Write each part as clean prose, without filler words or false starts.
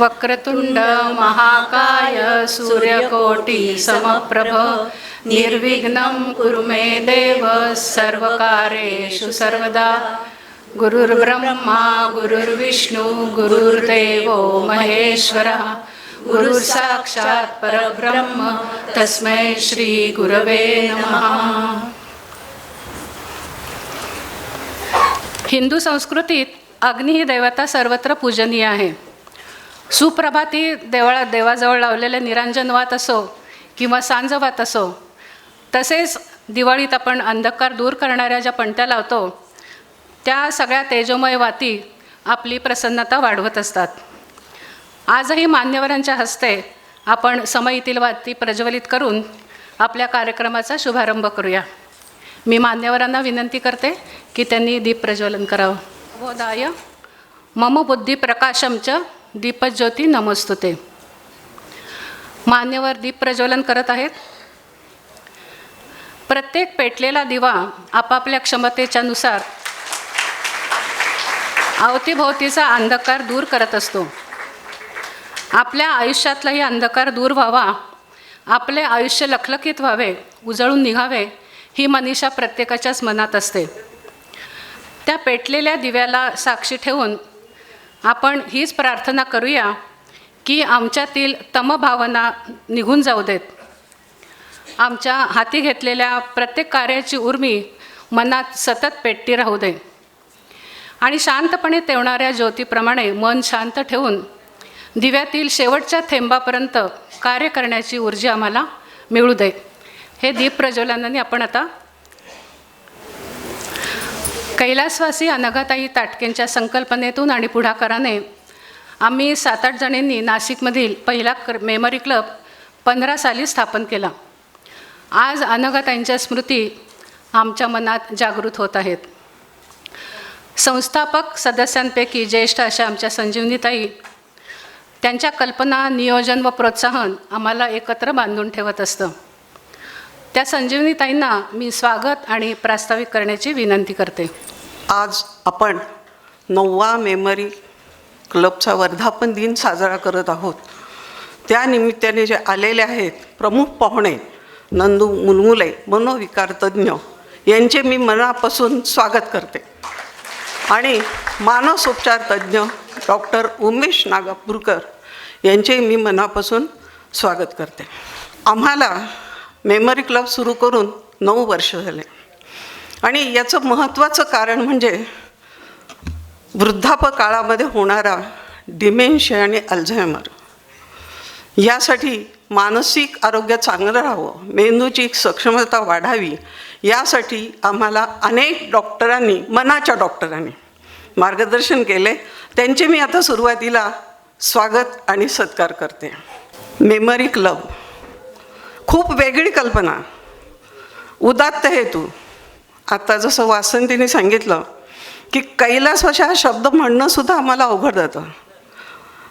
वक्रतुंड महाकाय सूर्यकोटि समप्रभ निर्विघ्नं कुरु मे देव सर्वकार्येषु सर्वदा। गुरुर्ब्रह्मा गुरुर्विष्णु गुरुर्देवो महेश्वरः गुरुर्साक्षात् परब्रह्म तस्मै श्री गुरवे नमः। हिंदू संस्कृतीत अग्नी ही देवता सर्वत्र पूजनीय आहे। सुप्रभाती देवाजवळ लावलेले निरांजनवात असो किंवा सांजवात असो, तसेच दिवाळीत आपण अंधकार दूर करणाऱ्या ज्या पणत्या लावतो त्या सगळ्या तेजोमय वाती आपली प्रसन्नता वाढवत असतात। आजही मान्यवरांच्या हस्ते आपण समईतील वाती प्रज्वलित करून आपल्या कार्यक्रमाचा शुभारंभ करूया। मी मान्यवरांना विनंती करते की त्यांनी दीप प्रज्वलन करावं। बोधाय मम बुद्धी प्रकाशम च दीपज्योती नमस्तुते। मान्यवर दीप प्रज्वलन करत आहेत। प्रत्येक पेटलेला दिवा आपापल्या क्षमतेच्या नुसार अवतीभोवतीचा अंधकार दूर करत असतो। आपल्या आयुष्यातलाही अंधकार दूर व्हावा, आपले आयुष्य लखलखीत व्हावे, उजळून निघावे ही मनीषा प्रत्येकाच्याच मनात असते। त्या पेटलेल्या दिव्याला साक्षी ठेवून आपण हीच प्रार्थना करूया की आमच्यातील तमभावना निघून जाऊ देत। आमच्या हाती घेतलेल्या प्रत्येक कार्याची उर्मी मनात सतत पेटती राहू दे आणि शांतपणे तेवणाऱ्या ज्योतीप्रमाणे मन शांत ठेवून दिव्यातील शेवटच्या थेंबापर्यंत कार्य करण्याची ऊर्जा आम्हाला मिळू दे। हे दीप प्रज्वलनाने आपण आता कैलासवासी अनघाताई ताटकेंच्या संकल्पनेतून आणि पुढाकाराने आम्ही 7-8 जणींनी नाशिकमधील पहिला मेमरी क्लब 15 साली स्थापन केला। आज अनघाताईंच्या स्मृती आमच्या मनात जागृत होत आहेत। संस्थापक सदस्यांपैकी ज्येष्ठ अशा आमच्या संजीवनीताई, त्यांच्या कल्पना, नियोजन व प्रोत्साहन आम्हाला एकत्र बांधून ठेवत असतं। त्या संजीवनीताईंना मी स्वागत आणि प्रास्ताविक करण्याची विनंती करते। आज आपण 9वा मेमरी क्लबचा वर्धापन दिन साजरा करत आहोत। त्या निमित्ताने जे आलेले आहेत प्रमुख पाहुणे नंदू मुलमुले मनोविकार तज्ज्ञ यांचे मी मनापासून स्वागत करते आणि मानसोपचार तज्ज्ञ डॉक्टर उमेश नागापूरकर यांचे मी मनापासून स्वागत करते। आम्हाला मेमरी क्लब सुरू करून 9 वर्ष झाले आणि याचं महत्त्वाचं कारण म्हणजे वृद्धापकाळामध्ये होणारा डिमेन्शिया आणि अल्झायमर। यासाठी मानसिक आरोग्य चांगलं राहावं, मेंदूची सक्षमता वाढावी, यासाठी आम्हाला अनेक डॉक्टरांनी, मनाच्या डॉक्टरांनी मार्गदर्शन केले। त्यांचे मी आता सुरुवातीला स्वागत आणि सत्कार करते। मेमरी क्लब खूप वेगळी कल्पना, उदात्त हेतू। आता जसं वासंतीने सांगितलं की कैलासवासी हा शब्द म्हणणंसुद्धा आम्हाला अवघड जातं।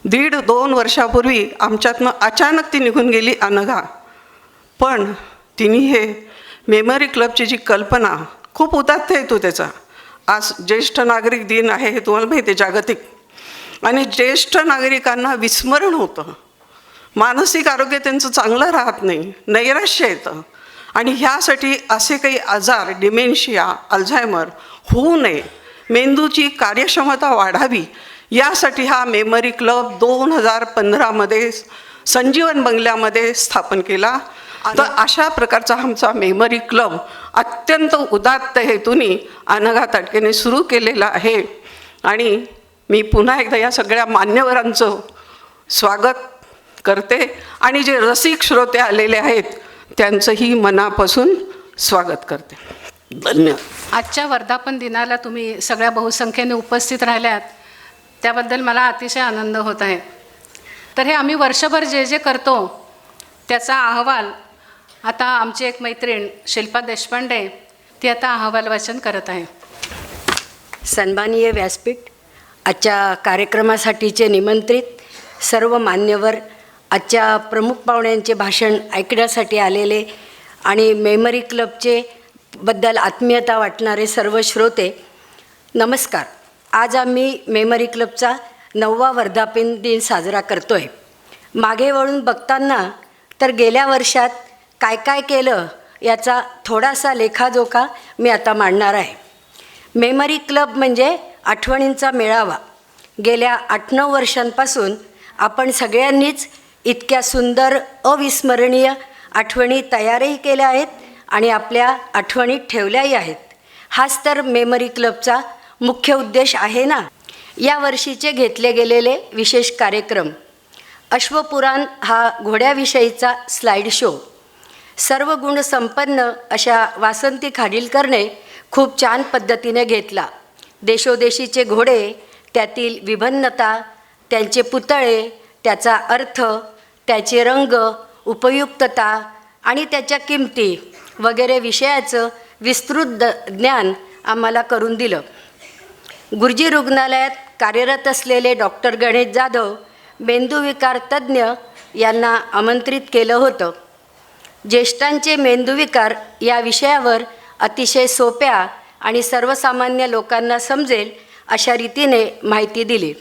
1.5-2 वर्षापूर्वी आमच्यातनं अचानक ती निघून गेली अनघा, पण तिने हे मेमरी क्लबची जी कल्पना, खूप उदात्त हेतू त्याचा। आज ज्येष्ठ नागरिक दिन आहे, हे तुम्हाला माहिती आहे, जागतिक। आणि ज्येष्ठ नागरिकांना विस्मरण होतं, मानसिक आरोग्य त्यांचं चांगलं राहत नाही, नैराश्य येतं आणि ह्यासाठी असे काही आजार, डिमेन्शिया, अल्झायमर होऊ नये, मेंदूची कार्यक्षमता वाढावी, यासाठी हा मेमरी क्लब 2015मध्ये संजीवन बंगल्यामध्ये स्थापन केला। तर अशा प्रकारचा आमचा मेमरी क्लब अत्यंत उदात्त हेतूने अनघा ताटकेने सुरू केलेला आहे आणि मी पुन्हा एकदा या सगळ्या मान्यवरांचं स्वागत करते आणि जे रसिक श्रोते आलेले आहेत त्यांचंही मनापासून स्वागत करते। धन्यवाद। आजच्या वर्धापन दिनाला तुम्ही सगळ्या बहुसंख्येने उपस्थित राहिल्यात त्याबद्दल मला अतिशय आनंद होत आहे। तर हे आम्ही वर्षभर जे जे करतो त्याचा अहवाल आता आमची एक मैत्रीण शिल्पा देशपांडे ती आता अहवाल वाचन करत आहे। सन्माननीय व्यासपीठ, आजच्या कार्यक्रमासाठीचे निमंत्रित सर्व मान्यवर, आजच्या प्रमुख पाहुण्यांचे भाषण ऐकण्यासाठी आलेले आणि मेमरी क्लबचे बद्दल आत्मीयता वाटणारे सर्व श्रोते, नमस्कार। आज आम्ही मेमरी क्लबचा 9वा वर्धापन दिन साजरा करतो आहे. मागे वळून बघताना तर गेल्या वर्षात काय काय केलं याचा थोडासा लेखाजोखा मी आता मांडणार आहे. मेमरी क्लब म्हणजे आठवणींचा मेळावा. गेल्या 8-9 वर्षांपासून आपण सगळ्यांनीच इतक्या सुंदर अविस्मरणीय आठवणी तयारही केल्या आहेत आणि आपल्या आठवणीत ठेवल्याही आहेत. हाच तर मेमरी क्लबचा मुख्य उद्देश आहे ना. या वर्षीचे घेतले गेलेले विशेष कार्यक्रम: अश्वपुराण हा घोड्याविषयीचा स्लाईड शो. सर्व गुण संपन्न अशा वासंती खाडिलकरने खूप छान पद्धतीने घेतला. देशोदेशीचे घोडे, त्यातील विभिन्नता, त्यांचे पुतळे, त्याचा अर्थ, त्याचे रंग, उपयुक्तता आणि त्याच्या किमती वगैरे विषयाचं विस्तृत ज्ञान आम्हाला करून दिलं. गुरुजी रुग्णालयात कार्यरत असलेले डॉक्टर गणेश जाधव मेंदूविकार तज्ज्ञ यांना आमंत्रित केलं होतं. ज्येष्ठांचे मेंदूविकार या विषयावर अतिशय सोप्या आणि सर्वसामान्य लोकांना समजेल अशा रीतीने माहिती दिली.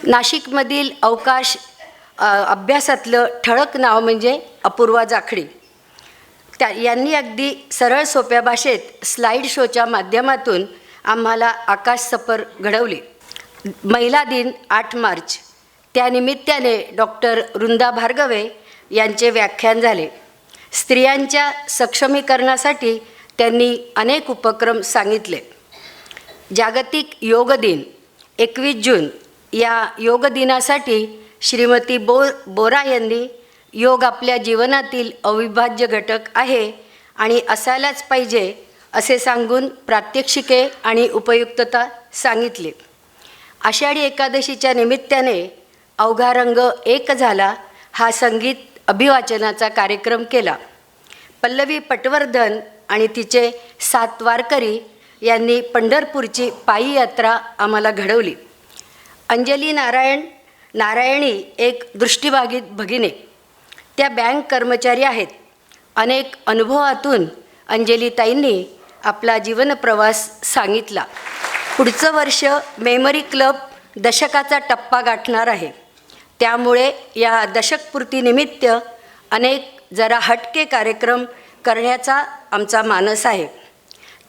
नाशिकमधील अवकाश अभ्यासातलं ठळक नाव म्हणजे अपूर्वा जाखडी. यांनी अगदी सरळ सोप्या भाषेत स्लाईड शोच्या माध्यमातून आम्हाला आकाश सफर घडवली. महिला दिन 8 मार्च, त्यानिमित्ताने डॉक्टर वृंदा भार्गवे यांचे व्याख्यान झाले. स्त्रियांच्या सक्षमीकरणासाठी त्यांनी अनेक उपक्रम सांगितले. जागतिक योग दिन 21 जून, या योग दिनासाठी श्रीमती बोरा यांनी योग आपल्या जीवनातील अविभाज्य घटक आहे आणि असायलाच पाहिजे असे सांगून प्रात्यक्षिके आणि उपयुक्तता सांगितली. आषाढी एकादशीच्या निमित्ताने अवघा रंग एक झाला हा संगीत अभिवाचनाचा कार्यक्रम केला. पल्लवी पटवर्धन आणि तिचे 7 वारकरी यांनी पंढरपूरची पायी यात्रा आम्हाला घडवली. अंजली नारायणी एक दृष्टिबाधित भगिनी, त्या बँक कर्मचारी आहेत. अनेक अनुभवातून अंजलीताईंनी आपला जीवनप्रवास सांगितला. पुढचं वर्ष मेमरी क्लब दशकाचा टप्पा गाठणार आहे. त्यामुळे या दशकपूर्तीनिमित्त अनेक जरा हटके कार्यक्रम करण्याचा आमचा मानस आहे.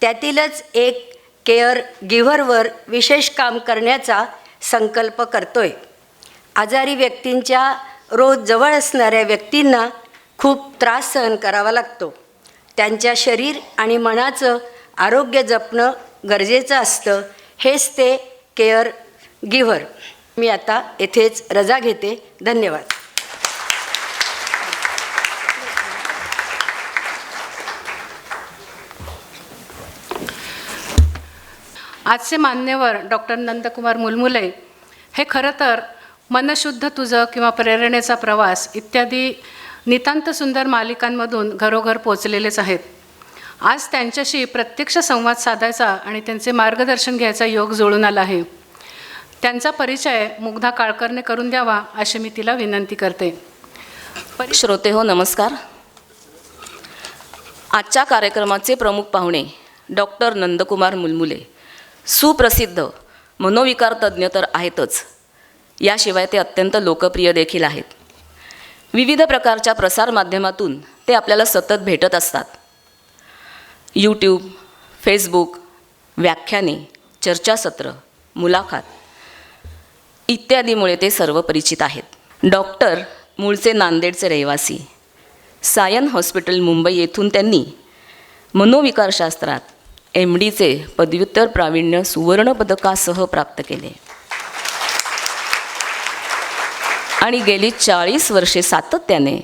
त्यातीलच एक केअर गिव्हरवर विशेष काम करण्याचा संकल्प करतोय. आजारी व्यक्तींच्या रोज जवळ असणाऱ्या व्यक्तींना खूप त्रास सहन करावा लागतो. त्यांच्या शरीर आणि मनाचं आरोग्य जपणं गरजेचं असतं. हेच ते केअर गिव्हर. मी आता येथेच रजा घेते. धन्यवाद. आजचे मान्यवर डॉक्टर नंदकुमार मुलमुले हे खरं तर मनशुद्ध तुझं किंवा प्रेरणेचा प्रवास इत्यादी नितांत सुंदर मालिकांमधून घरोघर पोचलेलेच आहेत. आज त्यांच्याशी प्रत्यक्ष संवाद साधायचा आणि त्यांचे मार्गदर्शन घ्यायचा योग जुळून आला आहे. त्यांचा परिचय मुग्धा काळकरने करून द्यावा अशी मी तिला विनंती करते. श्रोते हो, नमस्कार. आजच्या कार्यक्रमाचे प्रमुख पाहुणे डॉक्टर नंदकुमार मुलमुले, सुप्रसिद्ध मनोविकार तज्ज्ञ तर आहेतच, याशिवाय ते अत्यंत लोकप्रिय देखील आहेत. विविध प्रकारच्या प्रसारमाध्यमातून ते आपल्याला सतत भेटत असतात. यूट्यूब, फेसबुक, व्याख्याने, चर्चासत्र, मुलाखत इत्यादीमुळे ते सर्व परिचित आहेत. डॉक्टर मूळचे नांदेडचे रहिवासी. सायन हॉस्पिटल मुंबई येथून त्यांनी मनोविकारशास्त्रात MDचे पदव्युत्तर प्रावीण्य सुवर्णपदकासह प्राप्त केले आणि गेली 40 वर्षे सातत्याने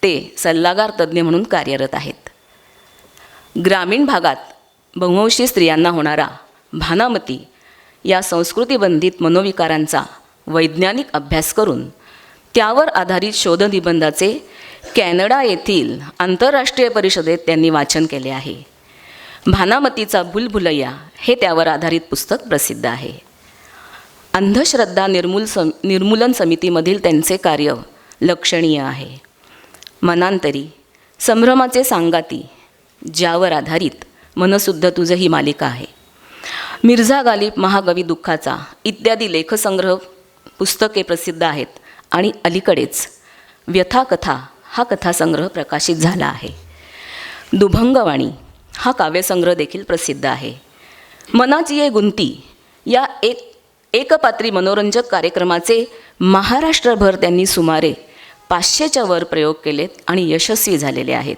ते सल्लागार तज्ज्ञ म्हणून कार्यरत आहेत. ग्रामीण भागात बहुवंशी स्त्रियांना होणारा भानामती या संस्कृतीबंधित मनोविकारांचा वैज्ञानिक अभ्यास करून त्यावर आधारित शोधनिबंधाचे कॅनडा येथील आंतरराष्ट्रीय परिषदेत त्यांनी वाचन केले आहे. भानामतीचा भुलभुलैया हे त्यावर आधारित पुस्तक प्रसिद्ध आहे. अंधश्रद्धा निर्मूलन समितीमधील त्यांचे कार्य लक्षणीय आहे. मनांतरी, संभ्रमाचे सांगाती, ज्यावर आधारित मनसुद्ध तुझं ही मालिका आहे. मिर्झा गालिब महागवी दुःखाचा इत्यादी लेखसंग्रह पुस्तके प्रसिद्ध आहेत आणि अलीकडेच व्यथाकथा हा कथासंग्रह प्रकाशित झाला आहे. दुभंगवाणी हा काव्यसंग्रह देखील प्रसिद्ध आहे. मनाची ये गुंती या एकपात्री मनोरंजक कार्यक्रमाचे महाराष्ट्रभर त्यांनी सुमारे 500च्या वर प्रयोग केलेत आणि यशस्वी झालेले आहेत.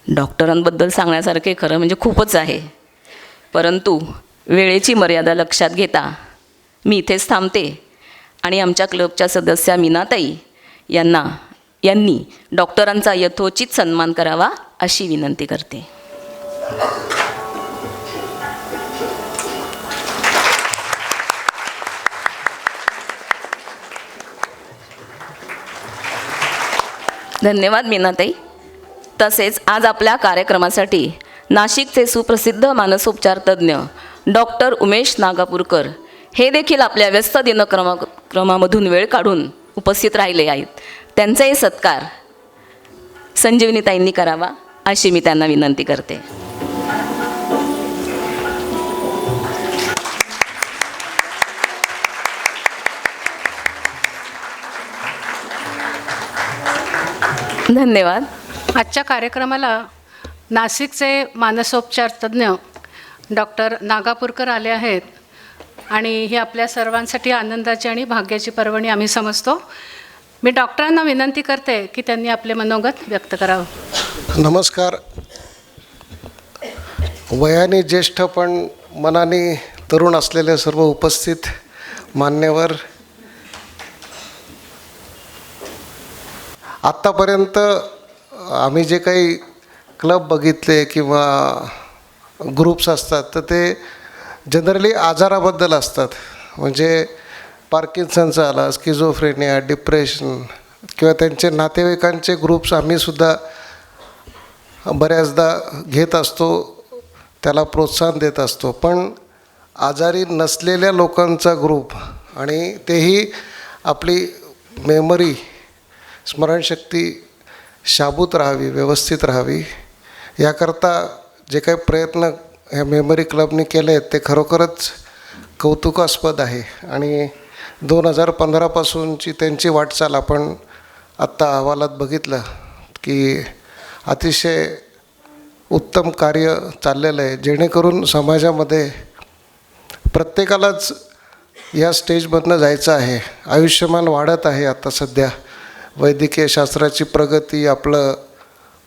डॉक्टरांबद्दल सांगण्यासारखे खरं म्हणजे खूपच आहे, परंतु वेळेची मर्यादा लक्षात घेता मी इथेच थांबते आणि आमच्या क्लबच्या सदस्या मीनाताई यांनी डॉक्टरांचा यथोचित सन्मान करावा अशी विनंती करते. धन्यवाद मीनाताई. तसेच आज आपल्या कार्यक्रमासाठी नाशिकचे सुप्रसिद्ध मानसोपचार तज्ज्ञ डॉक्टर उमेश नागापूरकर हे देखील आपल्या व्यस्त दिनक्रमामधून वेळ काढून उपस्थित राहिले आहेत. त्यांचाही सत्कार संजीवनीताईंनी करावा अशी मी त्यांना विनंती करते. धन्यवाद. आजच्या कार्यक्रमाला नाशिकचे मानसोपचार तज्ज्ञ डॉक्टर नागापूरकर आले आहेत आणि ही आपल्या सर्वांसाठी आनंदाची आणि भाग्याची पर्वणी आम्ही समजतो. मी डॉक्टरांना विनंती करते की त्यांनी आपले मनोगत व्यक्त करावं. नमस्कार. वयाने ज्येष्ठ पण मनाने तरुण असलेले सर्व उपस्थित मान्यवर, आत्तापर्यंत आम्ही जे काही क्लब बघितले किंवा ग्रुप्स असतात तर ते जनरली आजाराबद्दल असतात. म्हणजे पार्किन्सनचा आला, स्किझोफ्रेनिया, डिप्रेशन किंवा त्यांचे नातेवाईकांचे ग्रुप्स आम्हीसुद्धा बऱ्याचदा घेत असतो, त्याला प्रोत्साहन देत असतो. पण आजारी नसलेल्या लोकांचा ग्रुप आणि तेही आपली मेमरी, स्मरणशक्ती शाबूत राहावी, व्यवस्थित राहावी याकरता जे काही प्रयत्न ह्या मेमरी क्लबने केले आहेत ते खरोखरच कौतुकास्पद आहे. आणि 2015पासूनची त्यांची वाटचाल आपण आत्ता अहवालात बघितलं की अतिशय उत्तम कार्य चाललेलं आहे, जेणेकरून समाजामध्ये प्रत्येकालाच या स्टेजमधनं जायचं आहे. आयुष्यमान वाढत आहे. आता सध्या वैद्यकीय शास्त्राची प्रगती, आपलं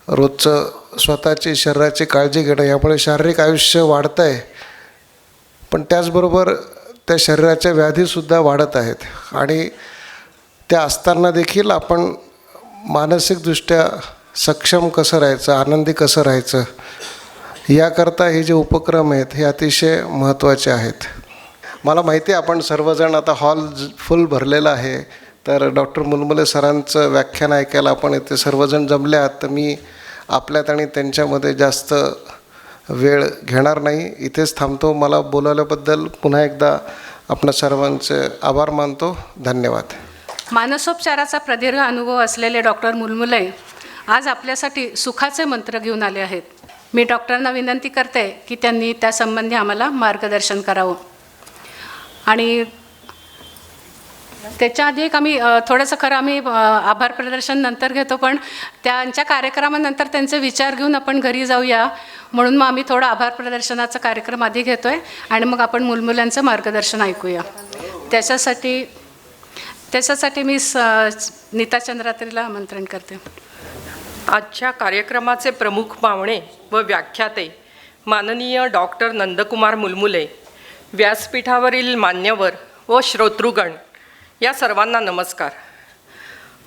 रोजचं स्वतःची शरीराची काळजी घेणं यामुळे शारीरिक आयुष्य वाढतं आहे, पण त्याचबरोबर त्या शरीराच्या व्याधीसुद्धा वाढत आहेत. आणि त्या असताना देखील आपण मानसिकदृष्ट्या सक्षम कसं राहायचं, आनंदी कसं राहायचं याकरता हे जे उपक्रम आहेत हे अतिशय महत्त्वाचे आहेत. मला माहिती आहे आपण सर्वजण आता हॉल फुल भरलेला आहे, तर डॉक्टर मुलमुले सरांचं व्याख्यान ऐकायला आपण इथे सर्वजण जमले आहात, तर मी आपल्यात आणि त्यांच्यामध्ये जास्त वेळ घेणार नाही, इथेच थांबतो. मला बोलावल्याबद्दल पुन्हा एकदा आपणा सर्वांचे आभार मानतो. धन्यवाद. मानसोपचाराचा प्रदीर्घ अनुभव असलेले डॉक्टर मुलमुले आज आपल्यासाठी सुखाचे मंत्र घेऊन आले आहेत. मी डॉक्टरांना विनंती करते की त्यांनी त्यासंबंधी आम्हाला मार्गदर्शन करावं. आणि त्याच्या आधी एक आम्ही थोडंसं खरं आम्ही आभार प्रदर्शन नंतर घेतो, पण त्यांच्या कार्यक्रमानंतर त्यांचे विचार घेऊन आपण घरी जाऊया म्हणून मग आम्ही थोडं आभार प्रदर्शनाचा कार्यक्रम आधी घेतो आहे आणि मग आपण मुलमुलांचं मार्गदर्शन ऐकूया. त्याच्यासाठी मी नीता चंद्रात्रीला आमंत्रण करते. आजच्या कार्यक्रमाचे प्रमुख पाहुणे व व्याख्याते माननीय डॉक्टर नंदकुमार मुलमुले, व्यासपीठावरील मान्यवर व श्रोतृगण या सर्वांना नमस्कार.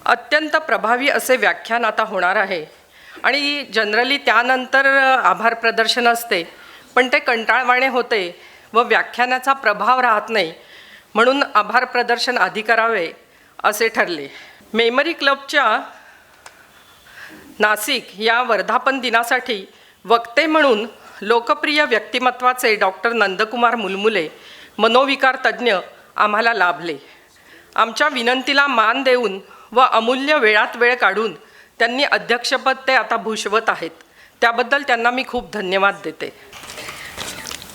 अत्यंत प्रभावी असे व्याख्यान आता होणार आहे आणि जनरली त्यानंतर आभार प्रदर्शन असते, पण ते कंटाळवाणे होते व व्याख्यानाचा प्रभाव राहत नाही, म्हणून आभार प्रदर्शन आधी करावे असे ठरले. मेमरी क्लबच्या नाशिक या वर्धापन दिनासाठी वक्ते म्हणून लोकप्रिय व्यक्तिमत्वाचे डॉक्टर नंदकुमार मुलमुले, मनोविकार तज्ज्ञ आम्हाला लाभले. आमच्या विनंतीला मान देऊन व अमूल्य वेळात वेळ काढून त्यांनी अध्यक्षपद ते आता भूषवत आहेत, त्याबद्दल त्यांना मी खूप धन्यवाद देते.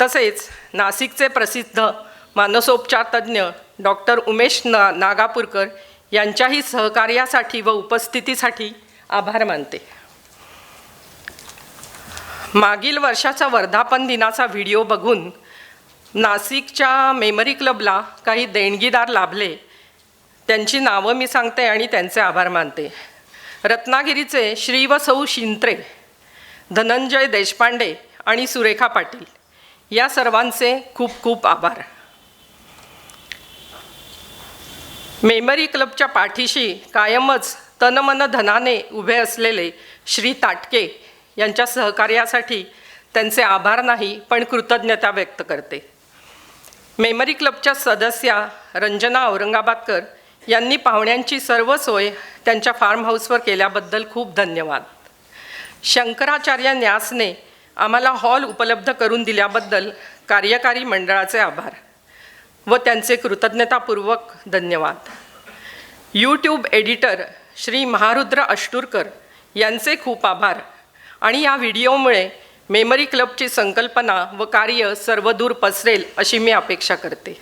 तसेच नाशिकचे प्रसिद्ध मानसोपचार तज्ज्ञ डॉक्टर उमेश नागापूरकर यांच्याही सहकार्यासाठी व उपस्थितीसाठी आभार मानते. मागील वर्षाचा वर्धापन दिनाचा व्हिडिओ बघून नाशिकच्या मेमरी क्लबला काही देणगीदार लाभले. त्यांची नावं मी सांगते आणि त्यांचे आभार मानते. रत्नागिरीचे श्री व सौ शिंत्रे, धनंजय देशपांडे आणि सुरेखा पाटील या सर्वांचे खूप खूप आभार. मेमरी क्लबच्या पाठीशी कायमच तनमन धनाने उभे असलेले श्री ताटके यांच्या सहकार्यासाठी त्यांचे आभार नाही पण कृतज्ञता व्यक्त करते. मेमरी क्लबच्या सदस्या रंजना औरंगाबादकर यांनी पाहुण्यांची सर्व सोय त्यांच्या फार्म हाऊसवर केल्याबद्दल खूप धन्यवाद. शंकराचार्य न्यासने आम्हाला हॉल उपलब्ध करून दिल्याबद्दल कार्यकारी मंडळाचे आभार व त्यांचे कृतज्ञतापूर्वक धन्यवाद. यूट्यूब एडिटर श्री महारुद्र अष्टुरकर यांचे खूप आभार आणि या व्हिडिओमुळे मेमरी क्लबची संकल्पना व कार्य सर्वदूर पसरेल अशी मी अपेक्षा करते.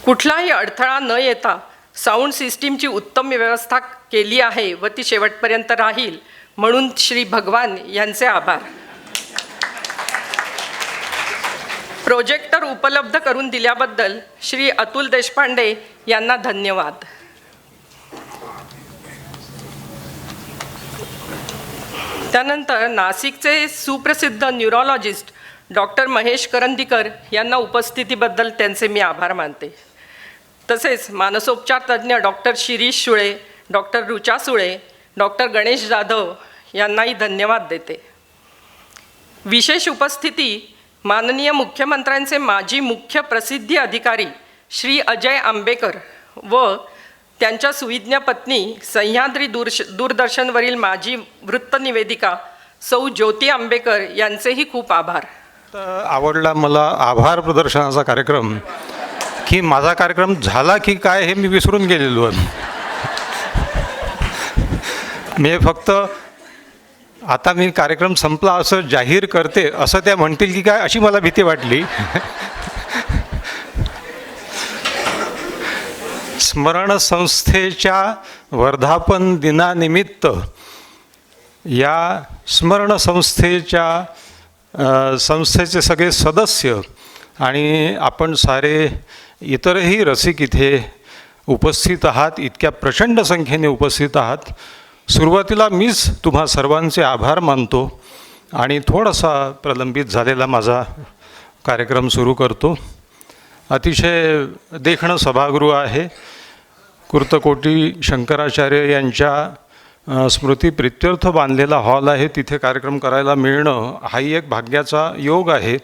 कुठलाही अडथळा न येता साऊंड सिस्टीमची उत्तम व्यवस्था केली आहे व ती शेवटपर्यंत राहील म्हणून श्री भगवान यांचे आभार. प्रोजेक्टर उपलब्ध करून दिल्याबद्दल श्री अतुल देशपांडे यांना धन्यवाद. त्यानंतर नाशिकचे सुप्रसिद्ध न्यूरोलॉजिस्ट डॉक्टर महेश करंदीकर यांना उपस्थितीबद्दल त्यांचे मी आभार मानते. तसेच मानसोपचार तज्ज्ञ doctor Shirish Sule, doctor Rucha Sule, doctor Ganesh Jadhav यांनाही धन्यवाद देते. विशेष उपस्थिती माननीय मुख्यमंत्र्यांचे माजी मुख्य प्रसिद्धी अधिकारी श्री अजय आंबेकर व त्यांच्या सुविज्ञ पत्नी सह्याद्री दूरदर्शनवरील माजी वृत्तनिवेदिका सौ ज्योती आंबेकर यांचेही खूप आभार. आवडला मला आभार प्रदर्शनाचा कार्यक्रम की माझा कार्यक्रम झाला की काय हे मी विसरून गेलेलो आहे. मी फक्त आता मी कार्यक्रम संपला असं जाहीर करते असं त्या म्हणतील की काय अशी मला भीती वाटली. स्मरण संस्थेच्या वर्धापन दिनानिमित्त या स्मरण संस्थेचे सगळे सदस्य आणि आपण सारे इतरही रसिक इथे उपस्थित आहात, इतक्या प्रचंड संख्येने उपस्थित आहात. सुरुवातीला मीच तुम्हा सर्वांचे आभार मानतो आणि थोडासा प्रलंबित झालेला माझा कार्यक्रम सुरू करतो. अतिशय देखणं सभागृह आहे. कुर्तकोटी शंकराचार्य यांच्या स्मृतिप्रित्यर्थ बांधलेला हॉल आहे. तिथे कार्यक्रम करायला मिळणं हाही एक भाग्याचा योग आहे.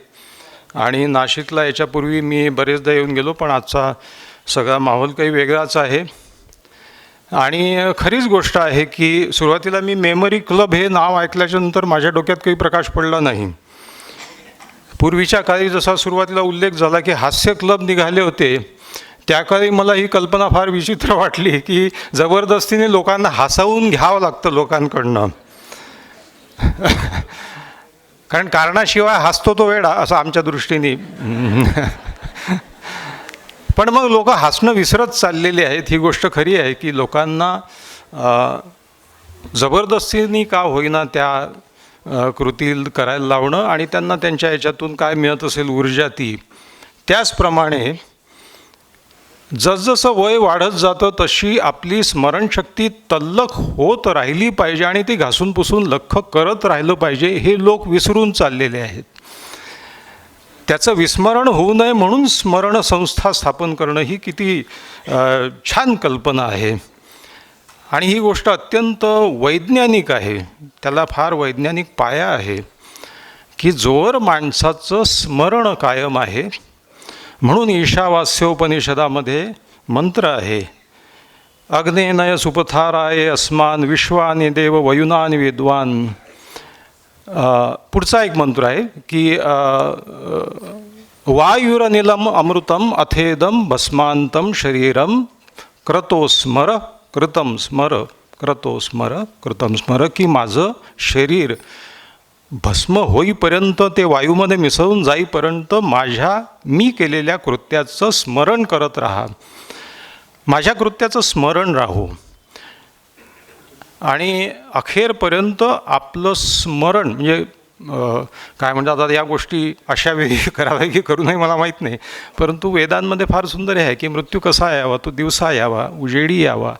आणि नाशिकला याच्यापूर्वी मी बरेचदा येऊन गेलो, पण आजचा सगळा माहोल काही वेगळाच आहे. आणि खरीच गोष्ट आहे की सुरुवातीला मी मेमरी क्लब हे नाव ऐकल्याच्यानंतर माझ्या डोक्यात काही प्रकाश पडला नाही. पूर्वीच्या काळी जसा सुरुवातीला उल्लेख झाला की हास्य क्लब निघाले होते, त्या काळी मला ही कल्पना फार विचित्र वाटली की जबरदस्तीने लोकांना हसवून घ्यावं लागतं लोकांकडनं. कारण कारणाशिवाय हसतो तो वेडा असं आमच्या दृष्टीने. पण मग लोक हसणं विसरत चाललेले आहेत. ही गोष्ट खरी आहे की लोकांना जबरदस्तीने का होईना त्या कृती करायला लावणं आणि त्यांना त्यांच्या याच्यातून काय मिळत असेल ऊर्जा ती. त्याचप्रमाणे जसजसं वय वाढत जातं तशी आपली स्मरणशक्ती तल्लख होत राहिली पाहिजे आणि ती घासून पुसून लख्ख करत राहिलं पाहिजे, हे लोक विसरून चाललेले आहेत. त्याचं विस्मरण होऊ नये म्हणून स्मरण संस्था स्थापन करणं ही किती छान कल्पना आहे. आणि ही गोष्ट अत्यंत वैज्ञानिक आहे, त्याला फार वैज्ञानिक पाया आहे की जोवर माणसाचं स्मरण कायम आहे. म्हणून ईशावास्योपनिषदामध्ये मंत्र आहे, अग्नेनय सुपथाराय अस्मान विश्वानि देव वयुनानि विद्वान. पुढचा एक मंत्र आहे की वायुरनिलम अमृतम अथेदम भस्मांतम शरीरम क्रतो स्मर कृतम स्मर क्रतो स्मर कृतम स्मर. की माझं शरीर भस्म होईपर्यंत, ते वायूमध्ये मिसळून जाईपर्यंत मी केलेल्या कृत्याचं स्मरण करत राहा, माझ्या कृत्याचं स्मरण राहू, आणि अखेरपर्यंत आपलं स्मरण म्हणजे काय म्हणतात, आता या गोष्टी अशा वेळी कराव्या की करू नये मला माहीत नाही, परंतु वेदांमध्ये फार सुंदर आहे की मृत्यू कसा यावा, तो दिवसा यावा, उजेडी यावा,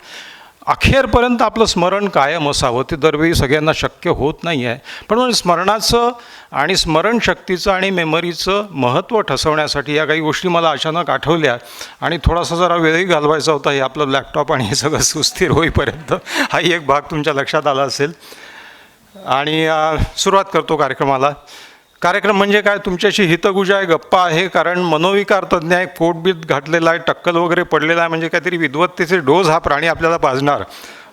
अखेरपर्यंत आपलं स्मरण कायम असावं. ते दरवेळी सगळ्यांना शक्य होत नाही आहे, पण स्मरणाचं आणि स्मरणशक्तीचं आणि मेमरीचं महत्त्व ठसवण्यासाठी या काही गोष्टी मला अचानक आठवल्या आणि थोडासा जरा वेळही घालवायचा होता हे आपलं लॅपटॉप आणि हे सगळं सुस्थिर होईपर्यंत. हाही एक भाग तुमच्या लक्षात आला असेल. आणि सुरुवात करतो कार्यक्रमाला. कार्यक्रम म्हणजे काय, तुमच्याशी हितगुज आहे, गप्पा आहे, कारण मनोविकार तज्ज्ञ आहे, पोटबीत घातलेला आहे, टक्कल वगैरे पडलेला आहे, म्हणजे काहीतरी विद्वत्तेचे डोस हा प्राणी आपल्याला पाजणार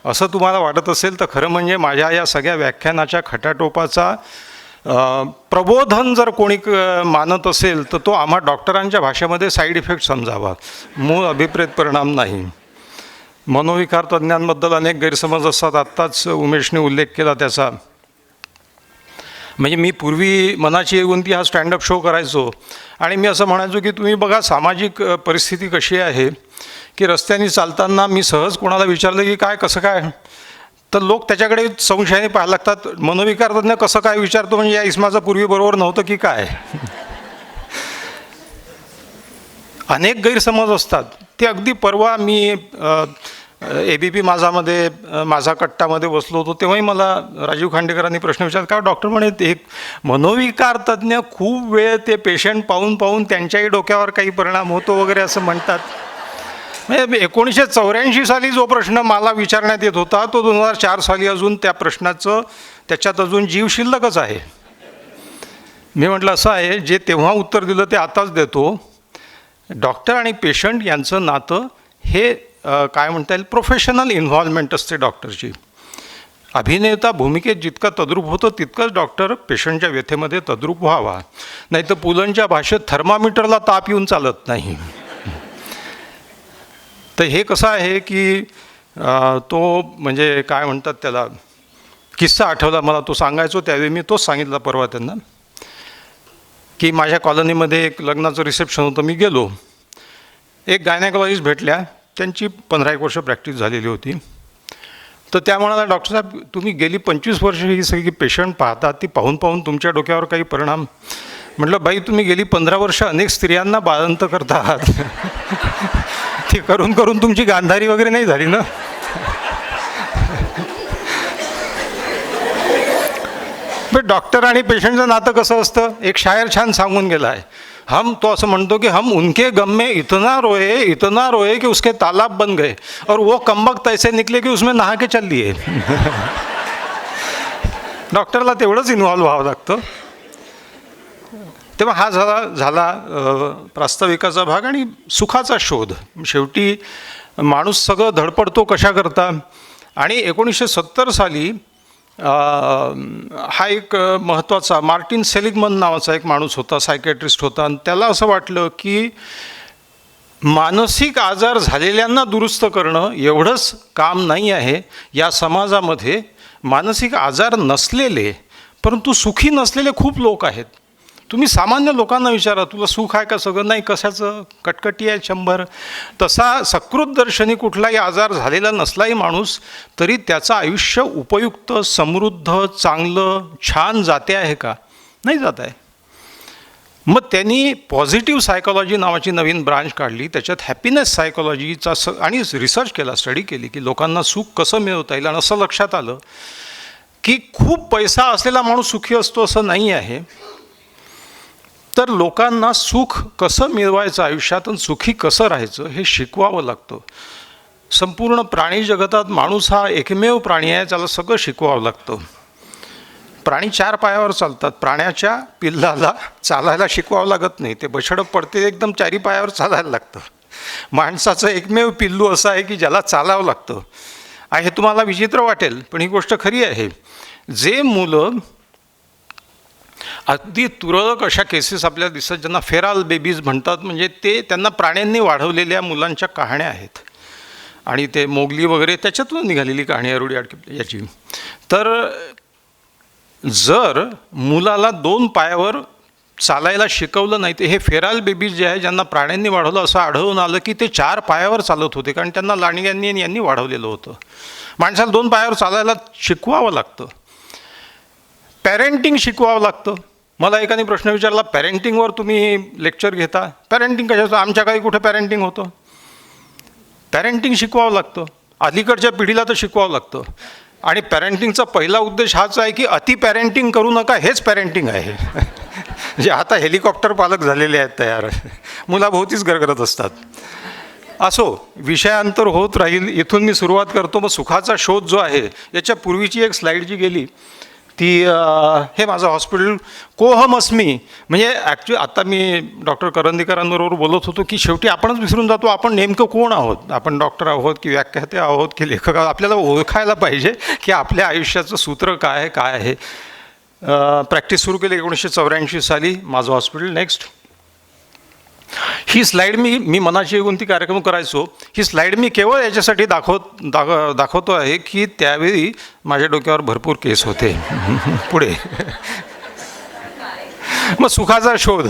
असं तुम्हाला वाटत असेल तर खरं म्हणजे माझ्या या सगळ्या व्याख्यानाच्या खटाटोपाचा प्रबोधन जर कोणी मानत असेल तर तो आम्हा डॉक्टरांच्या भाषेमध्ये साईड इफेक्ट समजावा, मूळ अभिप्रेत परिणाम नाही. मनोविकार तज्ज्ञांबद्दल अनेक गैरसमज असतात. आत्ताच उमेशने उल्लेख केला त्याचा. म्हणजे मी पूर्वी मनाची एगुंती हा स्टँडअप शो करायचो आणि मी असं म्हणायचो की तुम्ही बघा सामाजिक परिस्थिती कशी आहे की रस्त्याने चालताना मी सहज कोणाला विचारलं की काय कसं काय, तर लोक त्याच्याकडे संशयाने पाहायला लागतात. मनोविकार तज्ज्ञ कसं काय विचारतो, म्हणजे या इसमाचं पूर्वी बरोबर नव्हतं की काय. अनेक गैरसमज असतात. ते अगदी परवा मी ABP माझा कट्टामध्ये बसलो होतो तेव्हाही मला राजीव खांडेकरांनी प्रश्न विचारला, का डॉक्टर म्हणे एक मनोविकार तज्ज्ञ खूप वेळ ते पेशंट पाहून त्यांच्याही डोक्यावर काही परिणाम होतो वगैरे असं म्हणतात. म्हणजे 1984 साली जो प्रश्न मला विचारण्यात येत होता तो 2004 साली अजून त्याच्यात अजून जीव शिल्लकच आहे. मी म्हटलं असं आहे, जे तेव्हा उत्तर दिलं ते आताच देतो. डॉक्टर आणि पेशंट यांचं नातं हे काय म्हणता येईल, प्रोफेशनल इन्व्हॉल्वमेंट असते डॉक्टरची. अभिनेता भूमिकेत जितका तद्रूप होतो तितकंच डॉक्टर पेशंटच्या व्यथेमध्ये तद्रूप व्हावा, नाही तर पुलंच्या भाषेत थर्मामीटरला ताप येऊन चालत नाही. तर हे कसं आहे की तो म्हणजे काय म्हणतात त्याला, किस्सा आठवला मला, तो सांगायचो त्यावेळी मी तोच सांगितला परवा त्यांना, की माझ्या कॉलनीमध्ये एक लग्नाचं रिसेप्शन होतं. मी गेलो, एक गायनेकॉलॉजिस्ट भेटल्या, त्यांची 15-1 वर्ष प्रॅक्टिस झालेली होती. तर त्या म्हणाला, डॉक्टर साहेब तुम्ही गेली 25 वर्ष ही सगळी पेशंट पाहतात, ती पाहून तुमच्या डोक्यावर काही परिणाम. म्हटलं बाई तुम्ही गेली 15 वर्ष अनेक स्त्रियांना बाळंत करता आहात, ती करून तुमची गांधारी वगैरे नाही झाली ना. पण डॉक्टर आणि पेशंटचं नातं कसं असतं, एक शायर छान सांगून गेला आहे, तो असं म्हणतो की हम उनके गम में इतना रोए कि उसके तालाब बन गए और वो कमबख्त ऐसे निकले की उसमें नहा के चल दिए. डॉक्टरला तेवढंच इन्व्हॉल्व व्हावं लागतं. तेव्हा हा झाला प्रास्ताविकाचा भाग आणि सुखाचा शोध. शेवटी माणूस सगळं धडपडतो कशा करता. आणि 1970 साली हा एक महत्त्वाचा मार्टिन सेलिगमन नावाचा एक माणूस होता, सायकॅट्रिस्ट होता, आणि त्याला असं वाटलं की मानसिक आजार झालेल्यांना दुरुस्त करणं एवढंच काम नाही आहे. या समाजामध्ये मानसिक आजार नसलेले परंतु सुखी नसलेले खूप लोक आहेत. तुम्ही सामान्य लोकांना विचारा, तुला सुख आहे का, सगळं नाही, कशाचं, कटकटी आहे 100. तसा सकृत दर्शनी कुठलाही आजार झालेला नसलाही माणूस तरी त्याचं आयुष्य उपयुक्त, समृद्ध, चांगलं, छान जाते आहे का, नाही जात आहे. मग त्यांनी पॉझिटिव्ह सायकॉलॉजी नावाची नवीन ब्रांच काढली, त्याच्यात हॅपीनेस सायकॉलॉजीचा आणि रिसर्च केला, स्टडी केली की लोकांना सुख कसं मिळवता येईल. आणि असं लक्षात आलं की खूप पैसा असलेला माणूस सुखी असतो असं नाही आहे. तर लोकांना सुख कसं मिळवायचं आयुष्यात आणि सुखी कसं राहायचं हे शिकवावं लागतं. संपूर्ण प्राणी जगतात माणूस हा एकमेव प्राणी आहे, त्याला सगळं शिकवावं लागतं. प्राणी 4 पायावर चालतात. प्राण्याच्या पिल्लाला चालायला शिकवावं लागत नाही, ते बछडं पडते एकदम 4 पायावर चालायला लागतं. माणसाचं एकमेव पिल्लू असं आहे की ज्याला चालावं लागतं. हे तुम्हाला विचित्र वाटेल पण ही गोष्ट खरी आहे. जे मुलं अगदी तुरळक अशा केसेस आपल्याला दिसतात ज्यांना फेराल बेबीज म्हणतात, म्हणजे ते त्यांना प्राण्यांनी वाढवलेल्या मुलांच्या कहाण्या आहेत. आणि ते मोगली वगैरे त्याच्यातून निघालेली कहाणी आहे रुडी याची. तर जर मुलाला 2 पायावर चालायला शिकवलं नाही, तर हे फेराल बेबीज जे आहे ज्यांना प्राण्यांनी वाढवलं असं आढळून आलं की ते 4 पायावर चालत होते, कारण त्यांना लांडग्यांनी आणि यांनी वाढवलेलं होतं. माणसाला 2 पायावर चालायला शिकवावं लागतं, पॅरेंटिंग शिकवावं लागतं. मला एकाने प्रश्न विचारला, पॅरेंटिंगवर तुम्ही लेक्चर घेता? पॅरेंटिंग कशाचं? आमच्या काही कुठे पॅरेंटिंग होतं? पॅरेंटिंग शिकवावं लागतं, अलीकडच्या पिढीला तर शिकवावं लागतं. आणि पॅरेंटिंगचा पहिला उद्देश हाच आहे की अति पॅरेंटिंग करू नका, हेच पॅरेंटिंग आहे. म्हणजे आता हेलिकॉप्टर पालक झालेले आहेत तयार, मुलाभोवतीच गरगरत असतात. असो, विषयांतर होत राहील. इथून मी सुरुवात करतो. मग सुखाचा शोध जो आहे, याच्या पूर्वीची एक स्लाईड जी गेली ती हे माझं हॉस्पिटल कोहमस्मी. म्हणजे ॲक्च्युली आता मी डॉक्टर करंदीकरांबरोबर बोलत होतो की शेवटी आपणच विसरून जातो आपण नेमकं कोण आहोत. आपण डॉक्टर आहोत की व्याख्याते आहोत की लेखक आहोत. आपल्याला ओळखायला पाहिजे की आपल्या आयुष्याचं सूत्र काय आहे. प्रॅक्टिस सुरू केली 1984 साली माझं हॉस्पिटल. नेक्स्ट. ही स्लाईड मी मनाची कोणती कार्यक्रम करायचो, ही स्लाईड मी केवळ याच्यासाठी दाखवतो आहे की त्यावेळी माझ्या डोक्यावर भरपूर केस होते. पुढे. मग सुखाचा शोध.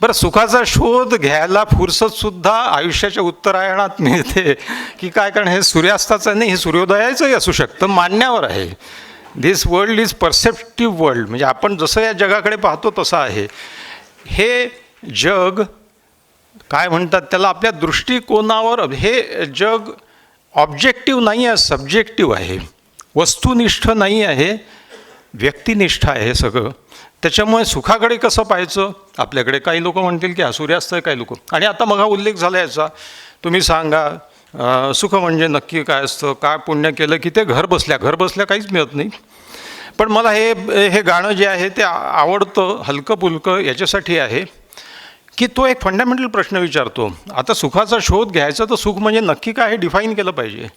बरं, सुखाचा शोध घ्यायला फुरसतसुद्धा आयुष्याच्या उत्तरायणात मिळते की काय? कारण हे सूर्यास्ताचं नाही, हे सूर्योदयाचंही असू शकतं, मानण्यावर आहे. दिस वर्ल्ड इज परसेप्टिव्ह वर्ल्ड. म्हणजे आपण जसं या जगाकडे पाहतो तसं आहे. हे जग काय म्हणतात त्याला, आपल्या दृष्टिकोनावर. हे जग ऑब्जेक्टिव्ह नाही आहे, सब्जेक्टिव्ह आहे, वस्तुनिष्ठ नाही आहे, व्यक्तिनिष्ठ आहे हे सगळं. त्याच्यामुळे सुखाकडे कसं पाहायचं? आपल्याकडे काही लोक म्हणतील की हा सूर्यास्त आहे, काही लोक. आणि आता मग हा उल्लेख झाला याचा. तुम्ही सांगा सुख म्हणजे नक्की काय असतं? काय पुण्य केलं की ते घर बसल्या काहीच मिळत नाही. पण मला हे गाणं जे आहे ते आवडतं, हलकं पुलकं याच्यासाठी आहे की तो एक फंडामेंटल प्रश्न विचारतो. आता सुखाचा शोध घ्यायचा तर सुख म्हणजे नक्की काय हे डिफाईन केलं पाहिजे.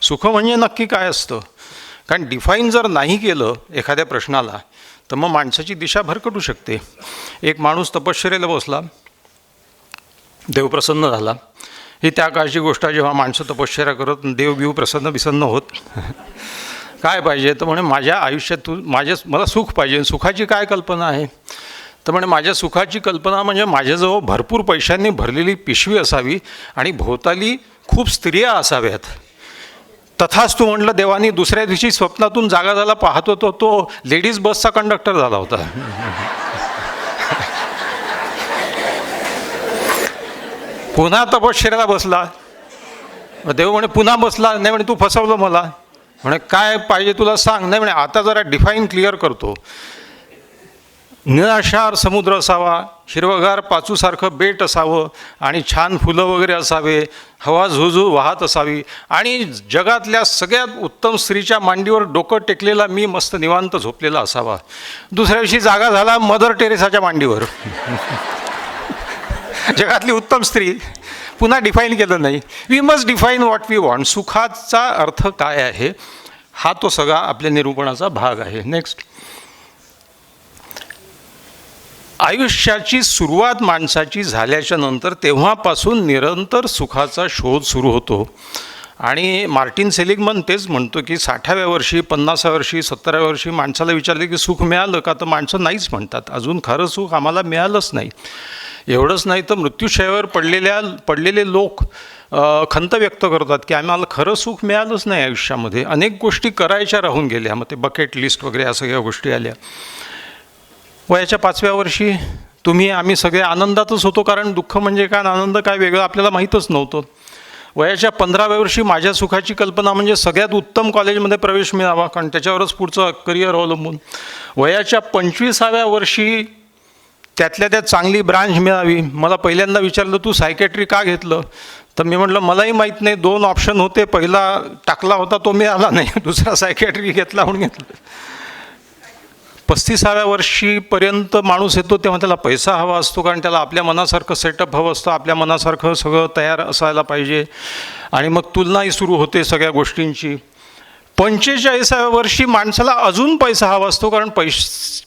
सुख म्हणजे नक्की काय असतं? कारण डिफाईन जर नाही केलं एखाद्या प्रश्नाला तर मग माणसाची दिशा भरकटू शकते. एक माणूस तपश्चर्येला बसला, देव प्रसन्न झाला. ही त्या काळची गोष्ट आहे जेव्हा माणसं तपश्चर्या करत देव बिव प्रसन्न होत. काय पाहिजे? तर म्हणे माझ्या आयुष्यात मला सुख पाहिजे. सुखाची काय कल्पना आहे? तर म्हणे माझ्या सुखाची कल्पना म्हणजे माझ्याजवळ भरपूर पैशांनी भरलेली पिशवी असावी आणि भोवताली खूप स्त्रिया असाव्यात. तथास्तु म्हटलं देवानी. दुसऱ्या दिवशी स्वप्नातून जागा झाला, पाहतो तो लेडीज बसचा कंडक्टर झाला होता. पुन्हा तपश्चर्याला बसला. देव म्हणे पुन्हा बसला. नाही म्हणे तू फसवलं मला. म्हणे काय पाहिजे तुला सांग. नाही म्हणे आता जरा डिफाईन क्लिअर करतो. निराशार समुद्र असावा, हिरवगार पाचूसारखं बेट असावं आणि छान फुलं वगैरे असावे, हवा झुळझुळ वाहत असावी आणि जगातल्या सगळ्यात उत्तम स्त्रीच्या मांडीवर डोकं टेकलेला मी मस्त निवांत झोपलेला असावा. दुसऱ्या दिवशी जागा झाला मदर टेरेसाच्या मांडीवर. जगातली उत्तम स्त्री. पुन्हा डिफाईन केलं नाही. We must define what we want. सुखाचा अर्थ काय आहे हा तो सगळा आपल्या निरूपणाचा भाग आहे. नेक्स्ट. आयुष्याची सुरुवात माणसाची झाल्याच्या नंतर तेव्हापासून निरंतर सुखाचा शोध सुरू होतो. आणि मार्टिन सेलिगमन तेच म्हणतो की 60व्या वर्षी, 50व्या वर्षी, 70व्या वर्षी माणसाला विचारले की सुख मिळालं का? तर माणसं नाहीच म्हणतात. अजून खरं सुख आम्हाला मिळालंच नाही. एवढंच नाही तर मृत्यूशय्यावर पडलेले लोक खंत व्यक्त करतात की आम्हाला खरं सुख मिळालंच नाही आयुष्यामध्ये. अनेक गोष्टी करायच्या राहून गेल्या. मग ते बकेट लिस्ट वगैरे या सगळ्या गोष्टी आल्या. वयाच्या 5व्या वर्षी आम्ही सगळे आनंदातच होतो, कारण दुःख म्हणजे काय, आनंद काय वेगळं आपल्याला माहीतच नव्हतं. वयाच्या 15व्या वर्षी माझ्या सुखाची कल्पना म्हणजे सगळ्यात उत्तम कॉलेजमध्ये प्रवेश मिळावा, कारण त्याच्यावरच पुढचं करिअर अवलंबून. वयाच्या 25व्या वर्षी त्यातल्या त्यात चांगली ब्रांच मिळावी. मला पहिल्यांदा विचारलं तू सायकॅट्री का घेतलं? तर मी म्हटलं मलाही माहीत नाही. 2 ऑप्शन होते. पहिला टाकला होता तो मिळाला नाही, दुसरा सायकॅट्री घेतला म्हणून घेतलं. 35व्या वर्षीपर्यंत माणूस येतो तेव्हा त्याला पैसा हवा असतो, कारण त्याला आपल्या मनासारखं सेटअप हवं असतं, आपल्या मनासारखं सगळं तयार असायला पाहिजे. आणि मग तुलनाही सुरू होते सगळ्या गोष्टींची. 45व्या वर्षी माणसाला अजून पैसा हवा असतो, कारण